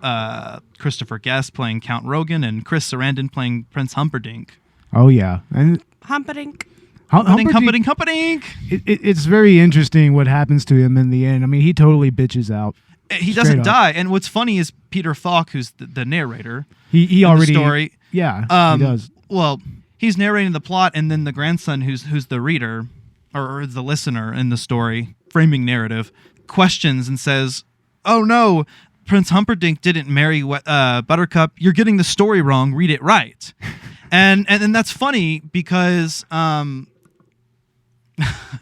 Christopher Guest playing Count Rogan and Chris Sarandon playing Prince Humperdinck. Oh yeah. And Humperdinck. Humperdinck. It's very interesting what happens to him in the end. I mean, he totally bitches out. He Straight doesn't up. die. And what's funny is Peter Falk, who's the narrator. He in already the story. Yeah, he does. Well, he's narrating the plot, and then the grandson, who's the reader or the listener in the story, framing narrative, questions and says, "Oh no, Prince Humperdinck didn't marry Buttercup. You're getting the story wrong. Read it right." and that's funny because I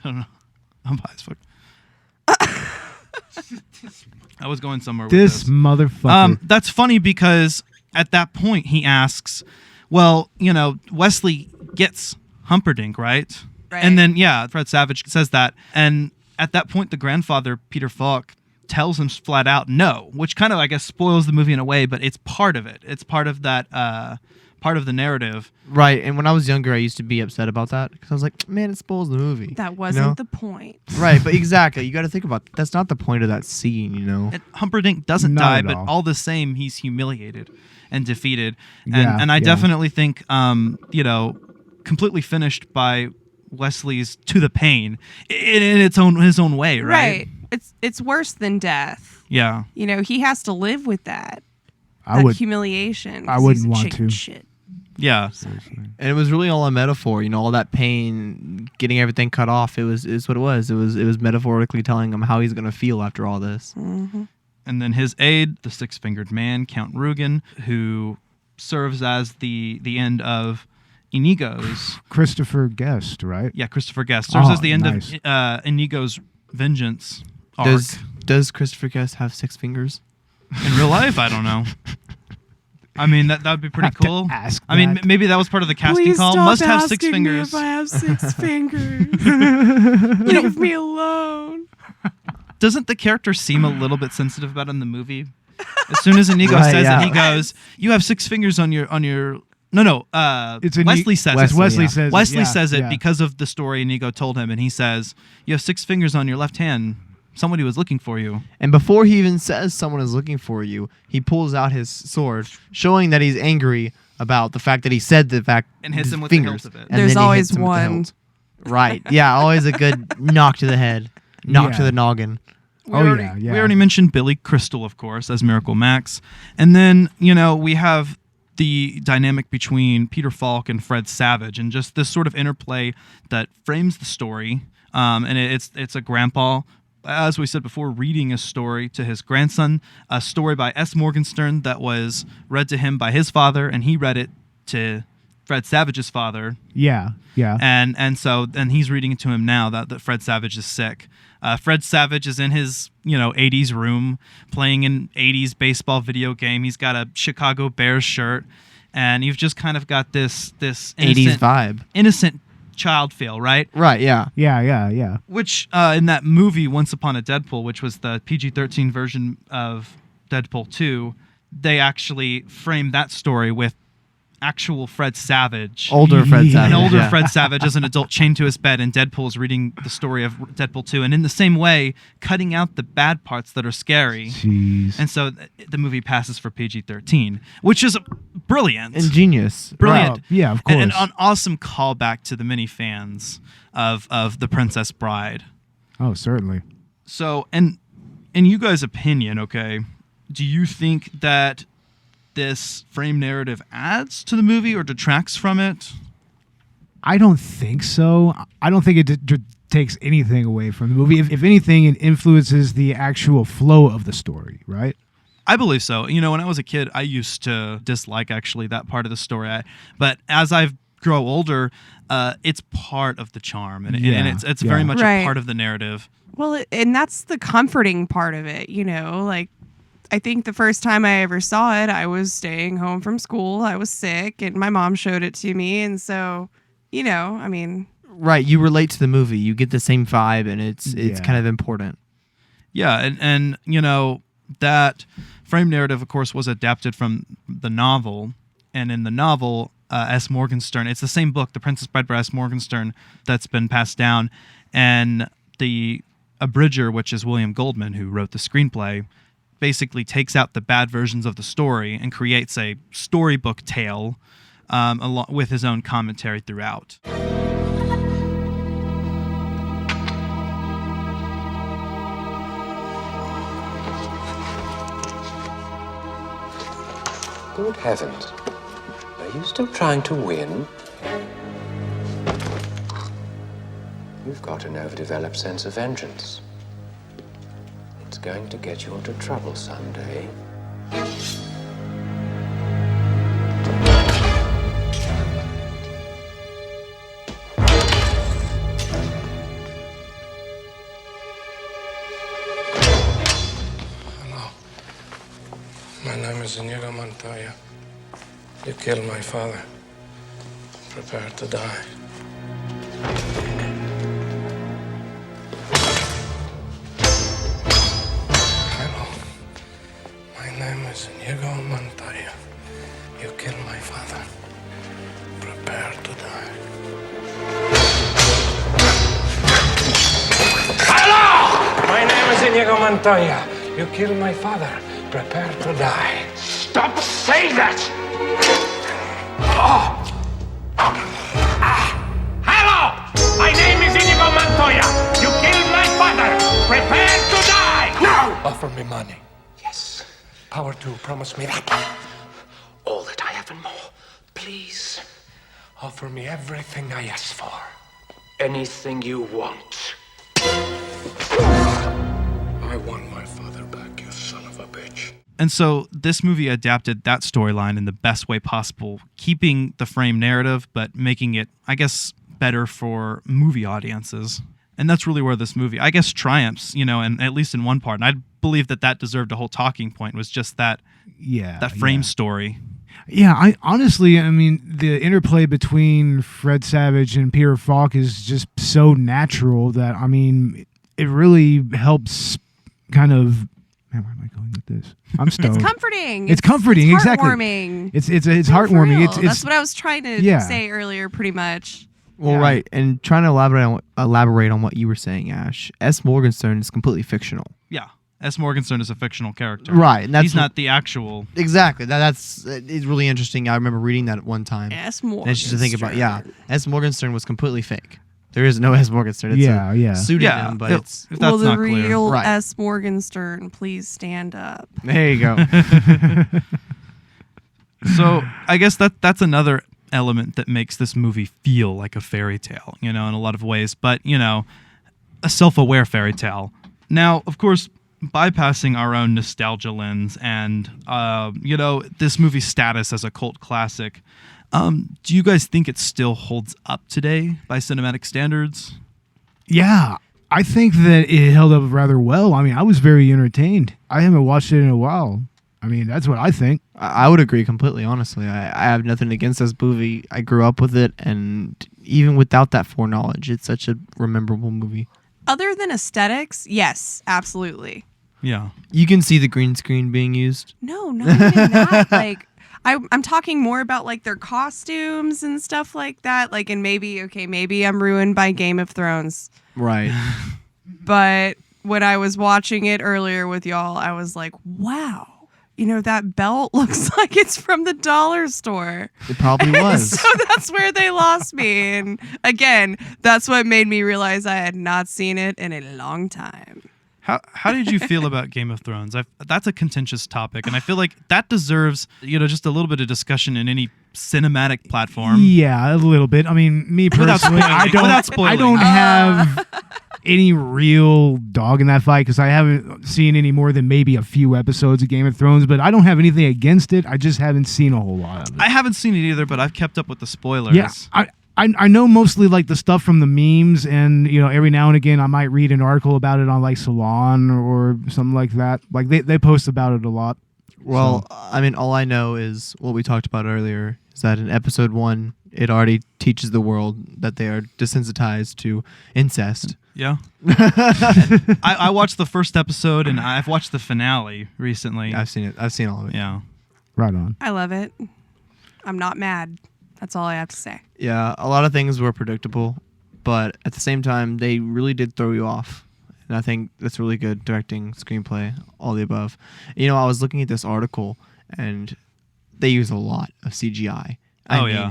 don't know. I'm high as fuck. I was going somewhere with This this. motherfucker. That's funny because at that point he asks, well, Wesley gets Humperdinck, right? Right. And then, Fred Savage says that. And at that point, the grandfather, Peter Falk, tells him flat out no, which kind of, I guess, spoils the movie in a way, but it's part of it. It's part of that, part of the narrative. Right, and when I was younger, I used to be upset about that because I was like, man, it spoils the movie. That wasn't you know? the point. Right, but exactly. You got to think about that's not the point of that scene, you know? And Humperdinck doesn't Not die, at but all. all the same, he's humiliated and defeated. Yeah, And I yeah. definitely think, completely finished by Wesley's To the Pain in his own way, right? It's worse than death. Yeah. He has to live with that. I that would. humiliation. I 'cause wouldn't he's a want chicken to. Shit. Yeah. And it was really all a metaphor, all that pain, getting everything cut off. It's what it was. It was metaphorically telling him how he's going to feel after all this. Mm-hmm. And then his aide, the six-fingered man, Count Rugen, who serves as the end of Inigo's. Christopher Guest, right? Yeah, Christopher Guest serves Oh, as the end nice. of Inigo's vengeance arc. Does Christopher Guest have 6 fingers? In real life, I don't know. I mean, that would be pretty Have to cool. ask I mean, that. maybe that was part of the casting Please call. stop Must have 6 asking me fingers. if I have 6 fingers. Leave me alone. Doesn't the character seem a little bit sensitive about it in the movie? As soon as Inigo Right, says yeah. it, he goes, "You have 6 fingers on your." No. It's Wesley says it. Wesley yeah. says it. Wesley Yeah, says it yeah. because of the story Inigo told him, and he says, "You have 6 fingers on your left hand." somebody was looking for you. And before he even says someone is looking for you, he pulls out his sword, showing that he's angry about the fact that he said the fact And hits him with fingers, the hilt of it. and There's then he always hits him with the one. hilt. Right. Yeah, always a good knock to the head. Knock to the noggin. We already mentioned Billy Crystal, of course, as Miracle Max. And then, we have the dynamic between Peter Falk and Fred Savage, and just this sort of interplay that frames the story. And it's a grandpa, as we said before, reading a story to his grandson, a story by S. Morgenstern that was read to him by his father, and he read it to Fred Savage's father. Yeah. And he's reading it to him now that Fred Savage is sick. Fred Savage is in his 80s room playing an 80s baseball video game. He's got a Chicago Bears shirt, and you've just kind of got this 80s vibe, innocent child feel, right? Right. Yeah. Yeah. Which in that movie Once Upon a Deadpool, which was the PG-13 version of Deadpool 2, they actually framed that story with actual Fred Savage. Older Fred Savage. An older yeah. Fred Savage as an adult chained to his bed, and Deadpool is reading the story of Deadpool 2. And in the same way, cutting out the bad parts that are scary. Jeez. And so the movie passes for PG-13, which is brilliant. Ingenious. Brilliant. Right. Yeah, of course. And an awesome callback to the many fans of The Princess Bride. Oh, certainly. So, and in you guys' opinion, okay, do you think that this frame narrative adds to the movie or detracts from it? I don't think so. I don't think it takes anything away from the movie. If anything, it influences the actual flow of the story, right? I believe so. When I was a kid, I used to dislike actually that part of the story. But as I've grown older, it's part of the charm, and it's very much a part of the narrative. Well, and that's the comforting part of it, like I think the first time I ever saw it, I was staying home from school. I was sick, and my mom showed it to me. And so, Right, you relate to the movie. You get the same vibe, and it's kind of important. Yeah, and that frame narrative, of course, was adapted from the novel. And in the novel, S. Morgenstern, it's the same book, The Princess Bride by S. Morgenstern, that's been passed down. And the abridger, which is William Goldman, who wrote the screenplay, basically takes out the bad versions of the story and creates a storybook tale along with his own commentary throughout. Good heavens. Are you still trying to win? You've got an overdeveloped sense of vengeance. It's going to get you into trouble someday. Hello. My name is Inigo Montoya. You killed my father. Prepare to die. My name is Inigo Montoya. You killed my father. Prepare to die. Hello! My name is Inigo Montoya. You killed my father. Prepare to die. Stop saying that! Oh! Hello! My name is Inigo Montoya. You killed my father. Prepare to die! Now! Offer me money. Yes. Power to promise me that. All that I have and more. Please. Offer me everything I ask for. Anything you want. I want my father back, you son of a bitch. And so this movie adapted that storyline in the best way possible, keeping the frame narrative, but making it, I guess, better for movie audiences. And that's really where this movie, I guess, triumphs, and at least in one part. And I believe that deserved a whole talking point, was just that frame story. Yeah, I honestly, the interplay between Fred Savage and Peter Falk is just so natural that, it really helps kind of... Man, where am I going with this? I'm stoned. It's comforting. It's comforting, it's exactly. heartwarming. It's heartwarming. That's what I was trying to say earlier, pretty much. Well, right, and trying to elaborate on what you were saying, Ash. S. Morgenstern is completely fictional. Yeah. S. Morgenstern is a fictional character. Right, and he's not the actual. Exactly. That's it's really interesting. I remember reading that at one time. S. Morgenstern. And it's just to think about. Yeah, S. Morgenstern was completely fake. There is no S. Morgenstern. It's a pseudonym, but it's if that's the not clear. real Right. S. Morgenstern, please stand up. There you go. So I guess that's another element that makes this movie feel like a fairy tale, in a lot of ways, but a self-aware fairy tale. Now, of course, bypassing our own nostalgia lens and this movie's status as a cult classic, do you guys think it still holds up today by cinematic standards? Yeah, I think that it held up rather well. I mean, I was very entertained. I haven't watched it in a while. I mean, that's what I think. I would agree completely, honestly. I have nothing against this movie. I grew up with it, and even without that foreknowledge, it's such a memorable movie. Other than aesthetics, yes, absolutely. Yeah. You can see the green screen being used. No, not even that. Like, I'm talking more about like their costumes and stuff like that. Like, and maybe I'm ruined by Game of Thrones. Right. But when I was watching it earlier with y'all, I was like, wow. That belt looks like it's from the dollar store. It probably was. So that's where they lost me. And again, that's what made me realize I had not seen it in a long time. How did you feel about Game of Thrones? That's a contentious topic, and I feel like that deserves just a little bit of discussion in any cinematic platform. Yeah, a little bit. I mean, me personally, I don't have any real dog in that fight because I haven't seen any more than maybe a few episodes of Game of Thrones, but I don't have anything against it. I just haven't seen a whole lot of it. I haven't seen it either, but I've kept up with the spoilers. Yeah, I know mostly like the stuff from the memes, and every now and again I might read an article about it on like Salon or something like that. Like they post about it a lot. Well, I mean, all I know is what we talked about earlier, is that in episode 1, it already teaches the world that they are desensitized to incest. Yeah. I watched the first episode, and I've watched the finale recently. I've seen it. I've seen all of it. Yeah. Right on. I love it. I'm not mad. That's all I have to say. Yeah, a lot of things were predictable, but at the same time, they really did throw you off. And I think that's really good directing, screenplay, all the above. I was looking at this article, and they use a lot of CGI.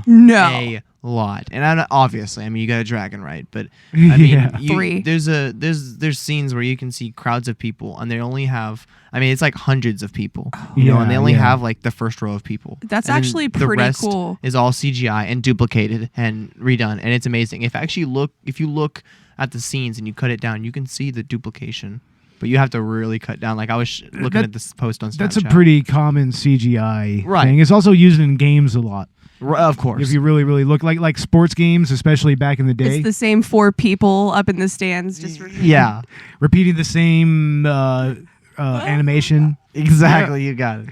No. A lot. And obviously, you got a dragon, right? But I mean, 3. There's scenes where you can see crowds of people, and they only have, it's like hundreds of people, and they only have like the first row of people. That's and actually the pretty rest cool. Is all CGI and duplicated and redone, and it's amazing. If you look at the scenes and you cut it down, you can see the duplication. But you have to really cut down. Like I was looking at this post on Snapchat. That's a pretty common CGI Right. thing. It's also used in games a lot. Of course. If you really, really look like sports games, especially back in the day. It's the same 4 people up in the stands. Just yeah. Repeating the same animation. Exactly. Yeah. You got it.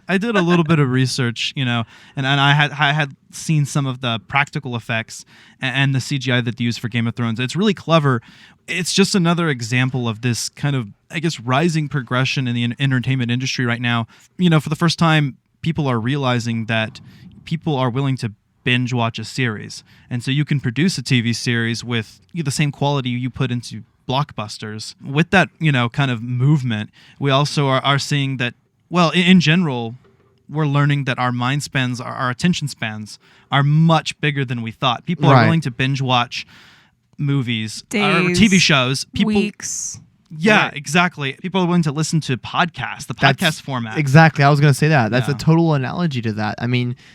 I did a little bit of research, and I had seen some of the practical effects and the CGI that they use for Game of Thrones. It's really clever. It's just another example of this kind of, I guess, rising progression in the entertainment industry right now. For the first time, people are realizing that people are willing to binge watch a series. And so you can produce a TV series with the same quality you put into blockbusters. With that, kind of movement, we also are seeing that, well, in general, we're learning that our mind spans, our attention spans are much bigger than we thought. People are willing to binge watch movies or TV shows. Weeks. Yeah, right. Exactly. People are willing to listen to podcasts, the podcast format. Exactly. I was going to say that. That's a total analogy to that.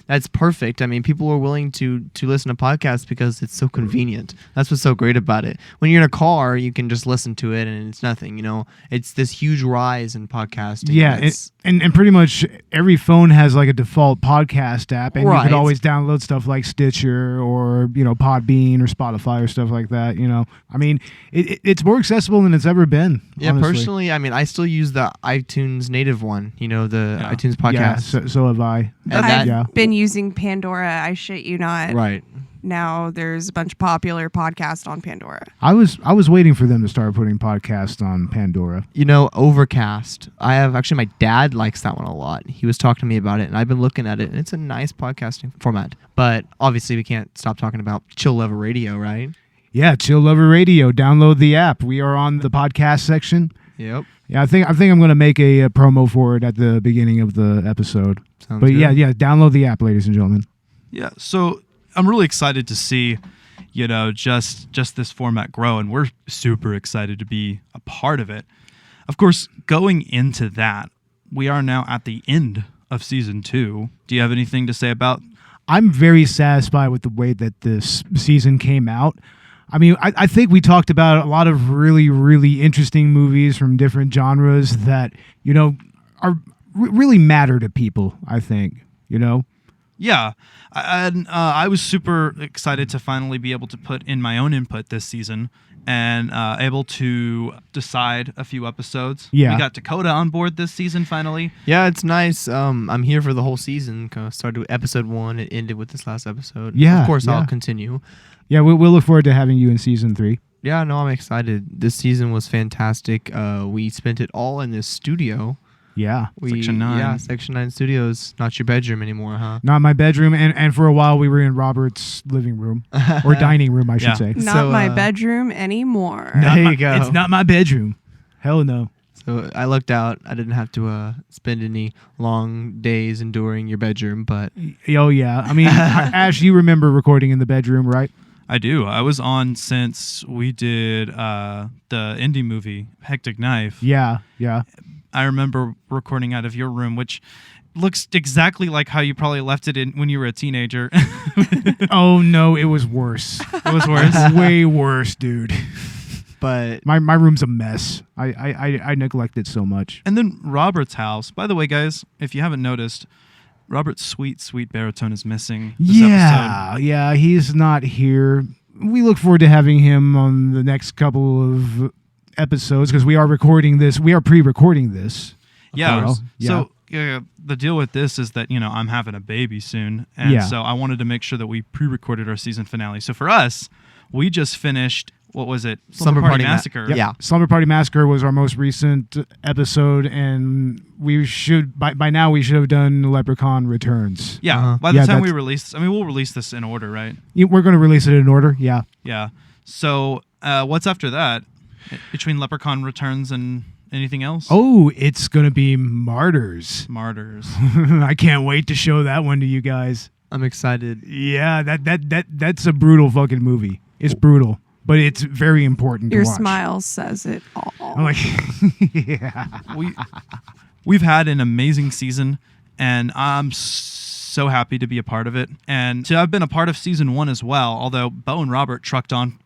That's perfect. People are willing to listen to podcasts because it's so convenient. That's what's so great about it. When you're in a car, you can just listen to it and it's nothing, It's this huge rise in podcasting. Yeah, and pretty much every phone has like a default podcast app, and you could always download stuff like Stitcher or, Podbean or Spotify or stuff like that, It's more accessible than it's ever been. Yeah, honestly. personally, I still use the iTunes native one, the iTunes podcast. Yeah, so have I. I've been using Pandora, I shit you not. Right. now there's a bunch of popular podcasts on Pandora. I was waiting for them to start putting podcasts on Pandora. You know, Overcast. I have actually, my dad likes that one a lot. He was talking to me about it, and I've been looking at it, and it's a nice podcasting format. But obviously, we can't stop talking about Chill Level Radio, right? Yeah, Chill Lover Radio. Download the app. We are on the podcast section. Yep. Yeah, I think I'm going to make a promo for it at the beginning of the episode. Sounds but good. yeah, download the app, ladies and gentlemen. Yeah, so I'm really excited to see, just this format grow, and we're super excited to be a part of it. Of course, going into that, we are now at the end of season 2. Do you have anything to say about? I'm very satisfied with the way that this season came out. I mean, I think we talked about a lot of really, really interesting movies from different genres that, are really matter to people, I think, Yeah, I was super excited to finally be able to put in my own input this season and able to decide a few episodes. Yeah. We got Dakota on board this season finally. Yeah, it's nice. I'm here for the whole season. Kind of started with episode 1. It ended with this last episode. Yeah, Of course, yeah. I'll continue. Yeah, we'll look forward to having you in season 3. Yeah, no, I'm excited. This season was fantastic. We spent it all in this studio. Yeah. Section 9. Yeah, Section 9 Studios. Not your bedroom anymore, huh? Not my bedroom, and for a while we were in Robert's living room, or dining room, I should say. Not my bedroom anymore. There you go. It's not my bedroom. Hell no. So I looked out. I didn't have to spend any long days enduring your bedroom, but... Oh, yeah. I mean, Ash, you remember recording in the bedroom, right? I do. I was on since we did the indie movie, Hectic Knife. Yeah. I remember recording out of your room, which looks exactly like how you probably left it in when you were a teenager. Oh, no, it was worse. It was worse? Way worse, dude. But my room's a mess. I neglect it so much. And then Robert's house. By the way, guys, if you haven't noticed, Robert's sweet baritone is missing this episode. Yeah, he's not here. We look forward to having him on the next couple of episodes because we are recording this. We are pre-recording this. Yeah. Yeah. So the deal with this is that, I'm having a baby soon. And so I wanted to make sure that we pre-recorded our season finale. So for us, we just finished, what was it? Slumber Party Massacre. Yep. Yeah. Slumber Party Massacre was our most recent episode, and we should by now we should have done Leprechaun Returns. Yeah. By the time we release this, we'll release this in order, right? We're going to release it in order. Yeah. Yeah. So what's after that? Between Leprechaun Returns and anything else? Oh, it's going to be Martyrs. I can't wait to show that one to you guys. I'm excited. Yeah, that's a brutal fucking movie. It's brutal, but it's very important Your to watch. smile says it all. I'm like, yeah. We've had an amazing season, and I'm so happy to be a part of it. And to have been a part of season 1 as well, although Bo and Robert trucked on,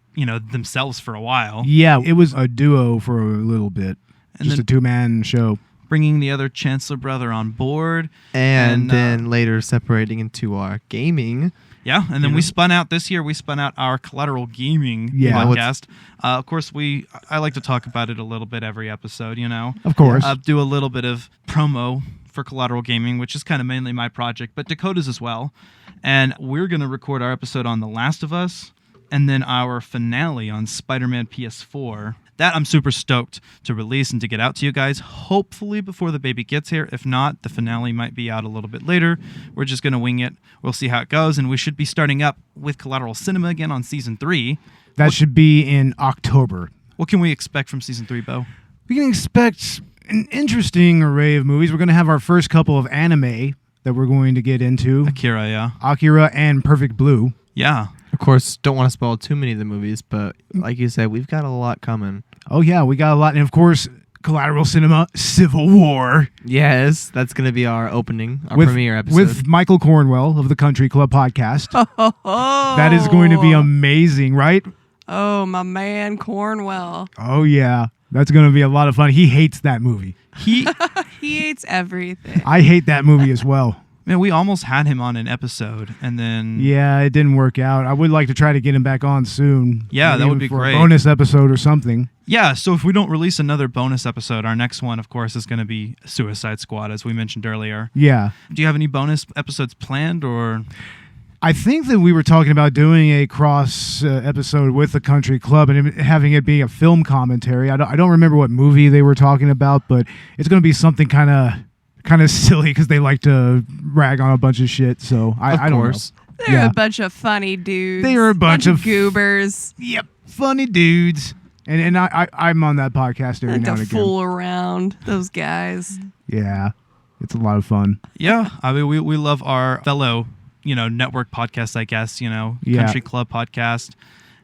themselves for a while. Yeah, it was a duo for a little bit. And Just then a two-man show. Bringing the other Chancellor brother on board. And then later separating into our gaming. Yeah, and then we spun out this year. We spun out our Collateral Gaming podcast. Of course, I like to talk about it a little bit every episode. Of course, do a little bit of promo for Collateral Gaming, which is kind of mainly my project, but Dakota's as well. And we're gonna record our episode on The Last of Us, and then our finale on Spider-Man PS4. That I'm super stoked to release and to get out to you guys, hopefully before the baby gets here. If not, the finale might be out a little bit later. We're just going to wing it. We'll see how it goes, and we should be starting up with Collateral Cinema again on Season 3. That should be in October. What can we expect from Season 3, Bo? We can expect an interesting array of movies. We're going to have our first couple of anime that we're going to get into. Akira, yeah. Akira and Perfect Blue. Yeah. Of course, don't want to spoil too many of the movies, but like you said, we've got a lot coming. Oh, yeah, we got a lot. And, of course, Collateral Cinema Civil War. Yes, that's going to be our opening, our premiere episode. With Michael Cornwell of the Country Club Podcast. That is going to be amazing, right? Oh, my man Cornwell. Oh, yeah. That's going to be a lot of fun. He hates that movie. He hates everything. I hate that movie as well. Man, we almost had him on an episode, and then... Yeah, it didn't work out. I would like to try to get him back on soon. Yeah, Maybe that would be for great. A bonus episode or something. Yeah, so if we don't release another bonus episode, our next one, of course, is going to be Suicide Squad, as we mentioned earlier. Yeah. Do you have any bonus episodes planned, or...? I think that we were talking about doing a cross episode with the Country Club and having it be a film commentary. I don't remember what movie they were talking about, but it's going to be something kind of silly because they like to rag on a bunch of shit. So I don't know. They're a bunch of funny dudes. They are a bunch of goobers. Yep, funny dudes. And I'm on that podcast every now and again. To fool around, those guys. Yeah, it's a lot of fun. Yeah, I mean, we love our fellow, network podcasts, I guess, Country Club podcast.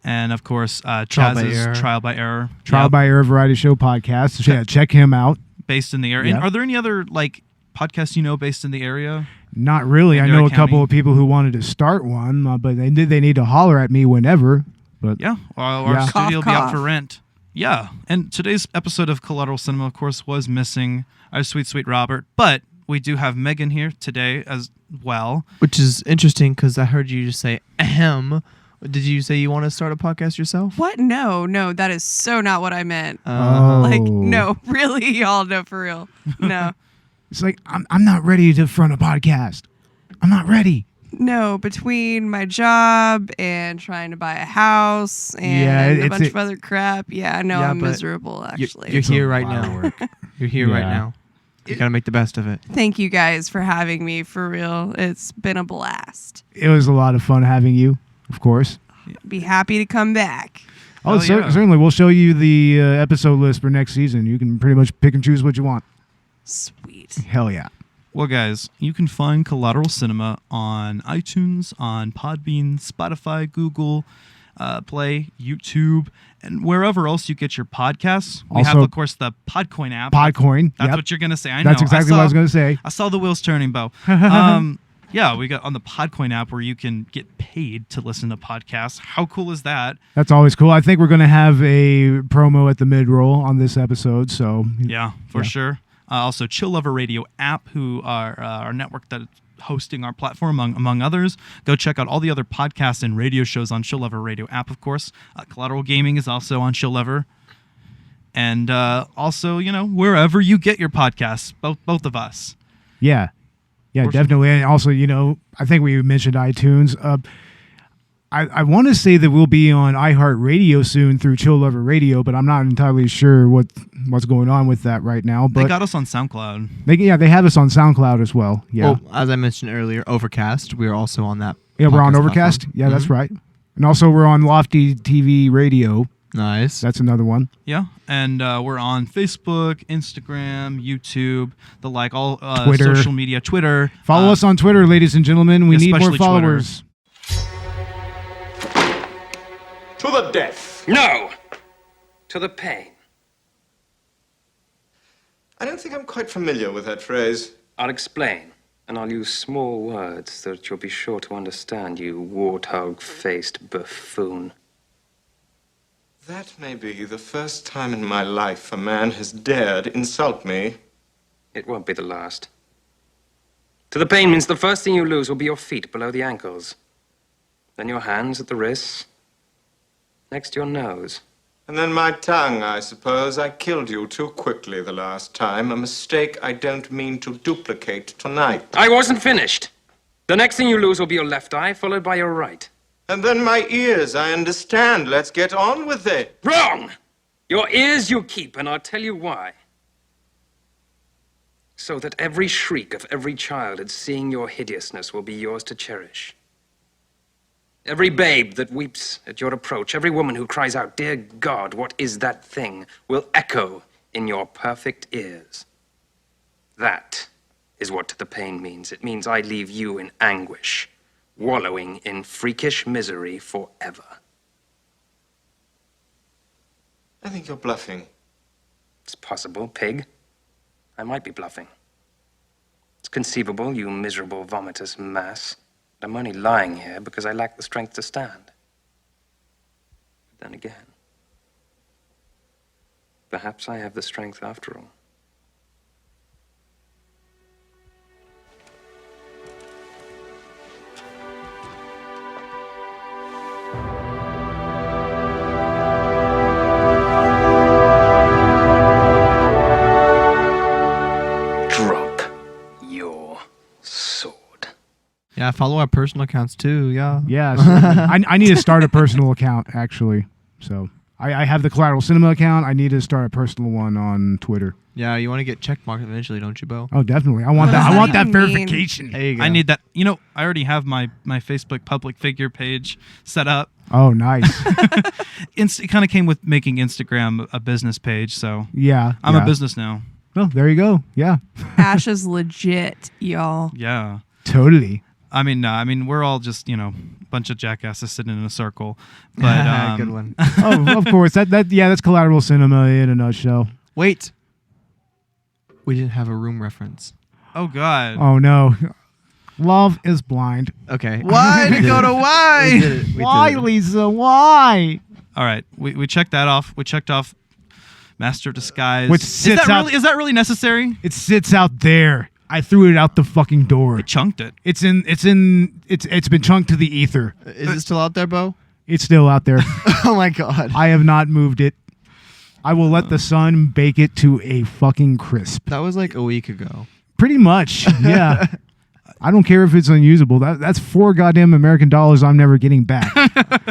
And, of course, Chaz's Trial by Error. Trial by Error Variety Show podcast. So, yeah, check him out. Based in the area. And are there any other, podcasts based in the area? Not really. I know a couple of people who wanted to start one, but they need to holler at me whenever. But yeah, our studio will be out for rent. Yeah, and today's episode of Collateral Cinema, of course, was missing our sweet, sweet Robert, but we do have Megan here today as well. Which is interesting because I heard you just say, ahem. Did you say you want to start a podcast yourself? What? No, that is so not what I meant. Oh. No, really, y'all, no, for real. No. It's like, I'm not ready to front a podcast. I'm not ready. No, between my job and trying to buy a house and a bunch of other crap. Yeah, I know I'm miserable, actually. You're here right now. You're here right now. You got to make the best of it. Thank you guys for having me, for real. It's been a blast. It was a lot of fun having you, of course. Be happy to come back. Oh, certainly. We'll show you the episode list for next season. You can pretty much pick and choose what you want. Sweet. Hell yeah. Well, guys, you can find Collateral Cinema on iTunes, on Podbean, Spotify, Google Play, YouTube, and wherever else you get your podcasts. We have, of course, the Podcoin app. Podcoin. That's what you're going to say. I know. That's exactly what I was going to say. I saw the wheels turning, Bo. Yeah, we got on the Podcoin app where you can get paid to listen to podcasts. How cool is that? That's always cool. I think we're going to have a promo at the mid-roll on this episode. So yeah, for sure. Also, Chill Lover Radio app, who are our network that is hosting our platform, among others. Go check out all the other podcasts and radio shows on Chill Lover Radio app, of course. Collateral Gaming is also on Chill Lover. And also, wherever you get your podcasts, both of us. Yeah. Yeah, definitely. And also, I think we mentioned iTunes. I want to say that we'll be on iHeartRadio soon through Chill Lover Radio, but I'm not entirely sure what's going on with that right now. But they got us on SoundCloud. They have us on SoundCloud as well. Yeah. Well, as I mentioned earlier, Overcast. We're also on that. Yeah, we're on Overcast. Platform. Yeah, that's right. And also we're on Lofty TV Radio. Nice. That's another one. Yeah, and we're on Facebook, Instagram, YouTube, all Twitter. Social media, Twitter. Follow us on Twitter, ladies and gentlemen. We need more followers. To the death. No! To the pain. I don't think I'm quite familiar with that phrase. I'll explain, and I'll use small words that you'll be sure to understand, you warthog-faced buffoon. That may be the first time in my life a man has dared insult me. It won't be the last. To the pain means the first thing you lose will be your feet below the ankles. Then your hands at the wrists. Next, your nose. And then my tongue, I suppose. I killed you too quickly the last time. A mistake I don't mean to duplicate tonight. I wasn't finished. The next thing you lose will be your left eye, followed by your right. And then my ears, I understand. Let's get on with it. Wrong! Your ears you keep, and I'll tell you why. So that every shriek of every child at seeing your hideousness will be yours to cherish. Every babe that weeps at your approach, every woman who cries out, "Dear God, what is that thing?" will echo in your perfect ears. That is what the pain means. It means I leave you in anguish, wallowing in freakish misery forever. I think you're bluffing. It's possible, pig. I might be bluffing. It's conceivable, you miserable, vomitous mass. I'm only lying here because I lack the strength to stand. But then again, perhaps I have the strength after all. Yeah, follow our personal accounts too. Yeah. Yeah, I need to start a personal account actually. So I have the Collateral Cinema account. I need to start a personal one on Twitter. Yeah, you want to get checkmarked eventually, don't you, Bo? Oh, definitely. I want that. I want that verification. There you go. I need that. You know, I already have my Facebook public figure page set up. Oh, nice. It kind of came with making Instagram a business page, so yeah, I'm a business now. Well, there you go. Yeah. Ash is legit, y'all. Yeah. Totally. I mean, we're all just, a bunch of jackasses sitting in a circle. But good one. Oh, of course. That's Collateral Cinema in a nutshell. Wait. We didn't have a room reference. Oh, God. Oh, no. Love is blind. Okay. Why to go to why? Why, Lisa? Why? All right. We checked that off. We checked off Master of Disguise. Which sits is that really necessary? It sits out there. I threw it out the fucking door. I chunked it. It's been chunked to the ether. Is it still out there, Bo? It's still out there. Oh my God. I have not moved it. I will let the sun bake it to a fucking crisp. That was like a week ago. Pretty much. Yeah. I don't care if it's unusable. That's $4 goddamn American dollars I'm never getting back.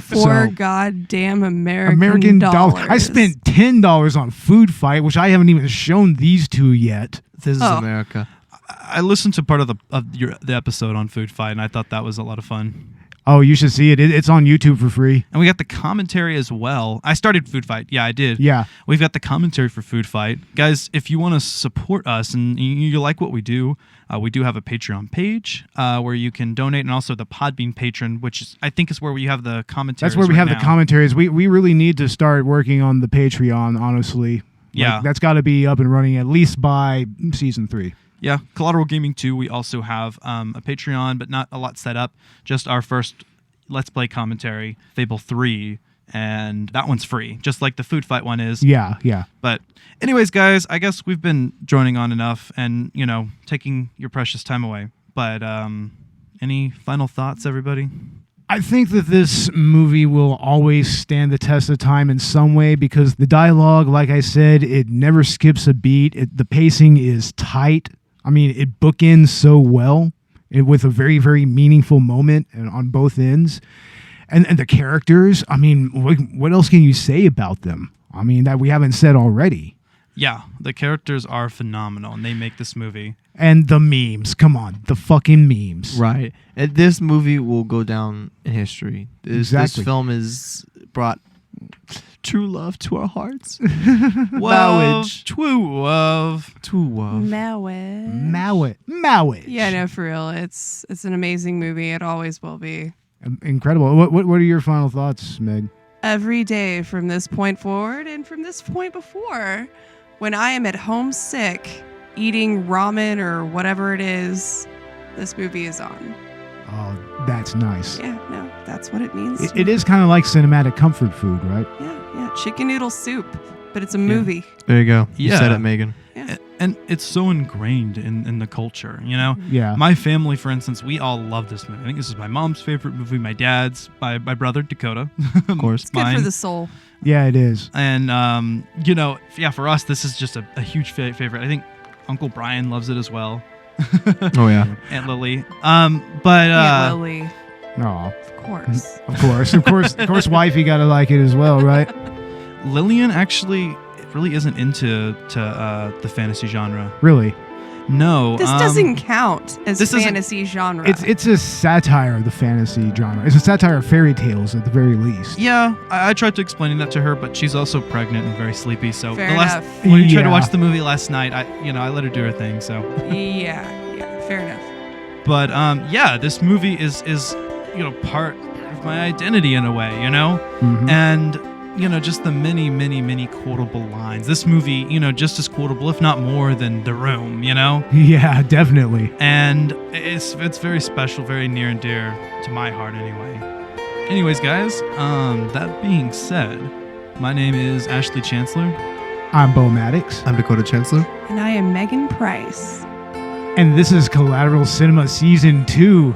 Four goddamn American dollars. I spent $10 on Food Fight, which I haven't even shown these two yet. This is America. I listened to part of the episode on Food Fight, and I thought that was a lot of fun. Oh, you should see it. It's on YouTube for free. And we got the commentary as well. I started Food Fight. Yeah, I did. Yeah. We've got the commentary for Food Fight. Guys, if you want to support us and you like what we do have a Patreon page where you can donate, and also the Podbean patron, which I think is where we have the commentaries. That's where we have now. the commentaries. We really need to start working on the Patreon, honestly. Yeah. That's got to be up and running at least by Season 3. Yeah, Collateral Gaming 2, we also have a Patreon, but not a lot set up. Just our first Let's Play commentary, Fable 3, and that one's free, just like the Food Fight one is. Yeah, yeah. But anyways, guys, I guess we've been droning on enough and, taking your precious time away. But any final thoughts, everybody? I think that this movie will always stand the test of time in some way because the dialogue, like I said, it never skips a beat. The pacing is tight. I mean, it bookends so well with a very, very meaningful moment on both ends. And the characters, I mean, what else can you say about them? I mean, that we haven't said already. Yeah, the characters are phenomenal, and they make this movie. And the memes. Come on, the fucking memes. Right. And this movie will go down in history. This film has brought true love to our hearts. Marriage. True love. Marriage. Yeah, no, for real. It's an amazing movie. It always will be. Incredible. What are your final thoughts, Meg? Every day from this point forward and from this point before, when I am at home sick, eating ramen or whatever it is, this movie is on. Oh, that's nice. Yeah, no, that's what it means. It is kind of like cinematic comfort food, right? Yeah, chicken noodle soup, but it's a movie. There you go. You Yeah. said it, Megan. Yeah. And it's so ingrained in the culture, Yeah. My family, for instance, we all love this movie. I think this is my mom's favorite movie, my dad's, my brother Dakota. Of course. It's good for the soul. Yeah, it is. And, for us, this is just a huge favorite. I think Uncle Brian loves it as well. Oh, yeah. Aunt Lily. Aunt Lily. Oh, Of course. of course, wifey gotta like it as well, right? Lillian actually really isn't into the fantasy genre. Really? No. This doesn't count as this isn't- fantasy genre. It's a satire of the fantasy genre. It's a satire of fairy tales at the very least. Yeah, I tried to explain that to her, but she's also pregnant and very sleepy. So Fair when enough. we tried to Yeah. watch the movie last night, I let her do her thing. So, yeah, fair enough. but this movie is part of my identity in a way, Mhm. and just the many, many, many quotable lines. This movie, just as quotable, if not more, than The Room. Yeah, definitely. And it's very special, very near and dear to my heart anyway. Anyways, guys, that being said, my name is Ashley Chancellor. I'm Bo Maddox, I'm Dakota Chancellor. And I am Megan Price. and this is Collateral Cinema Season 2.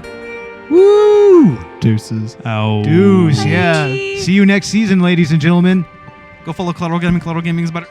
Woo! Deuces. Oh. Deuce, yeah. See you next season, ladies and gentlemen. Go follow Collateral Gaming. Collateral Gaming is better.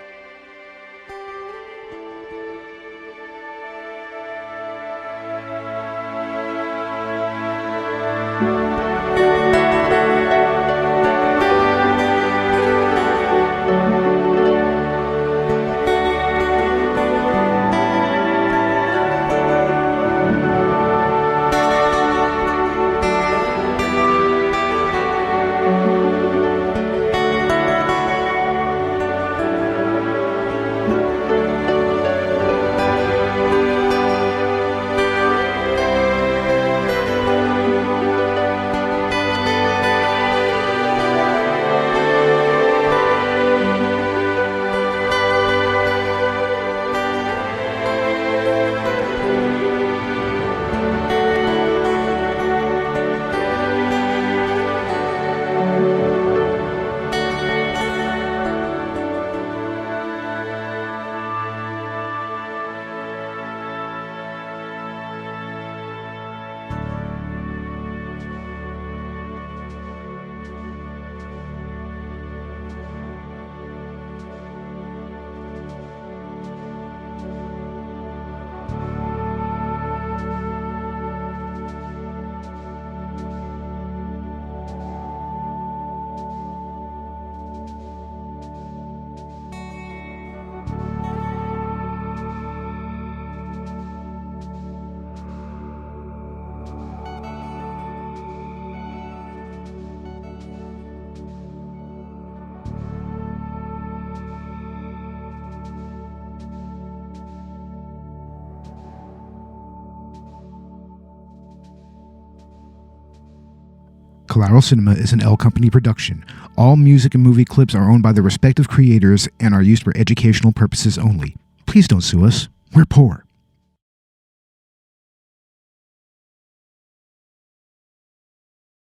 Collateral Cinema is an L Company production. All music and movie clips are owned by the respective creators and are used for educational purposes only. Please don't sue us. We're poor.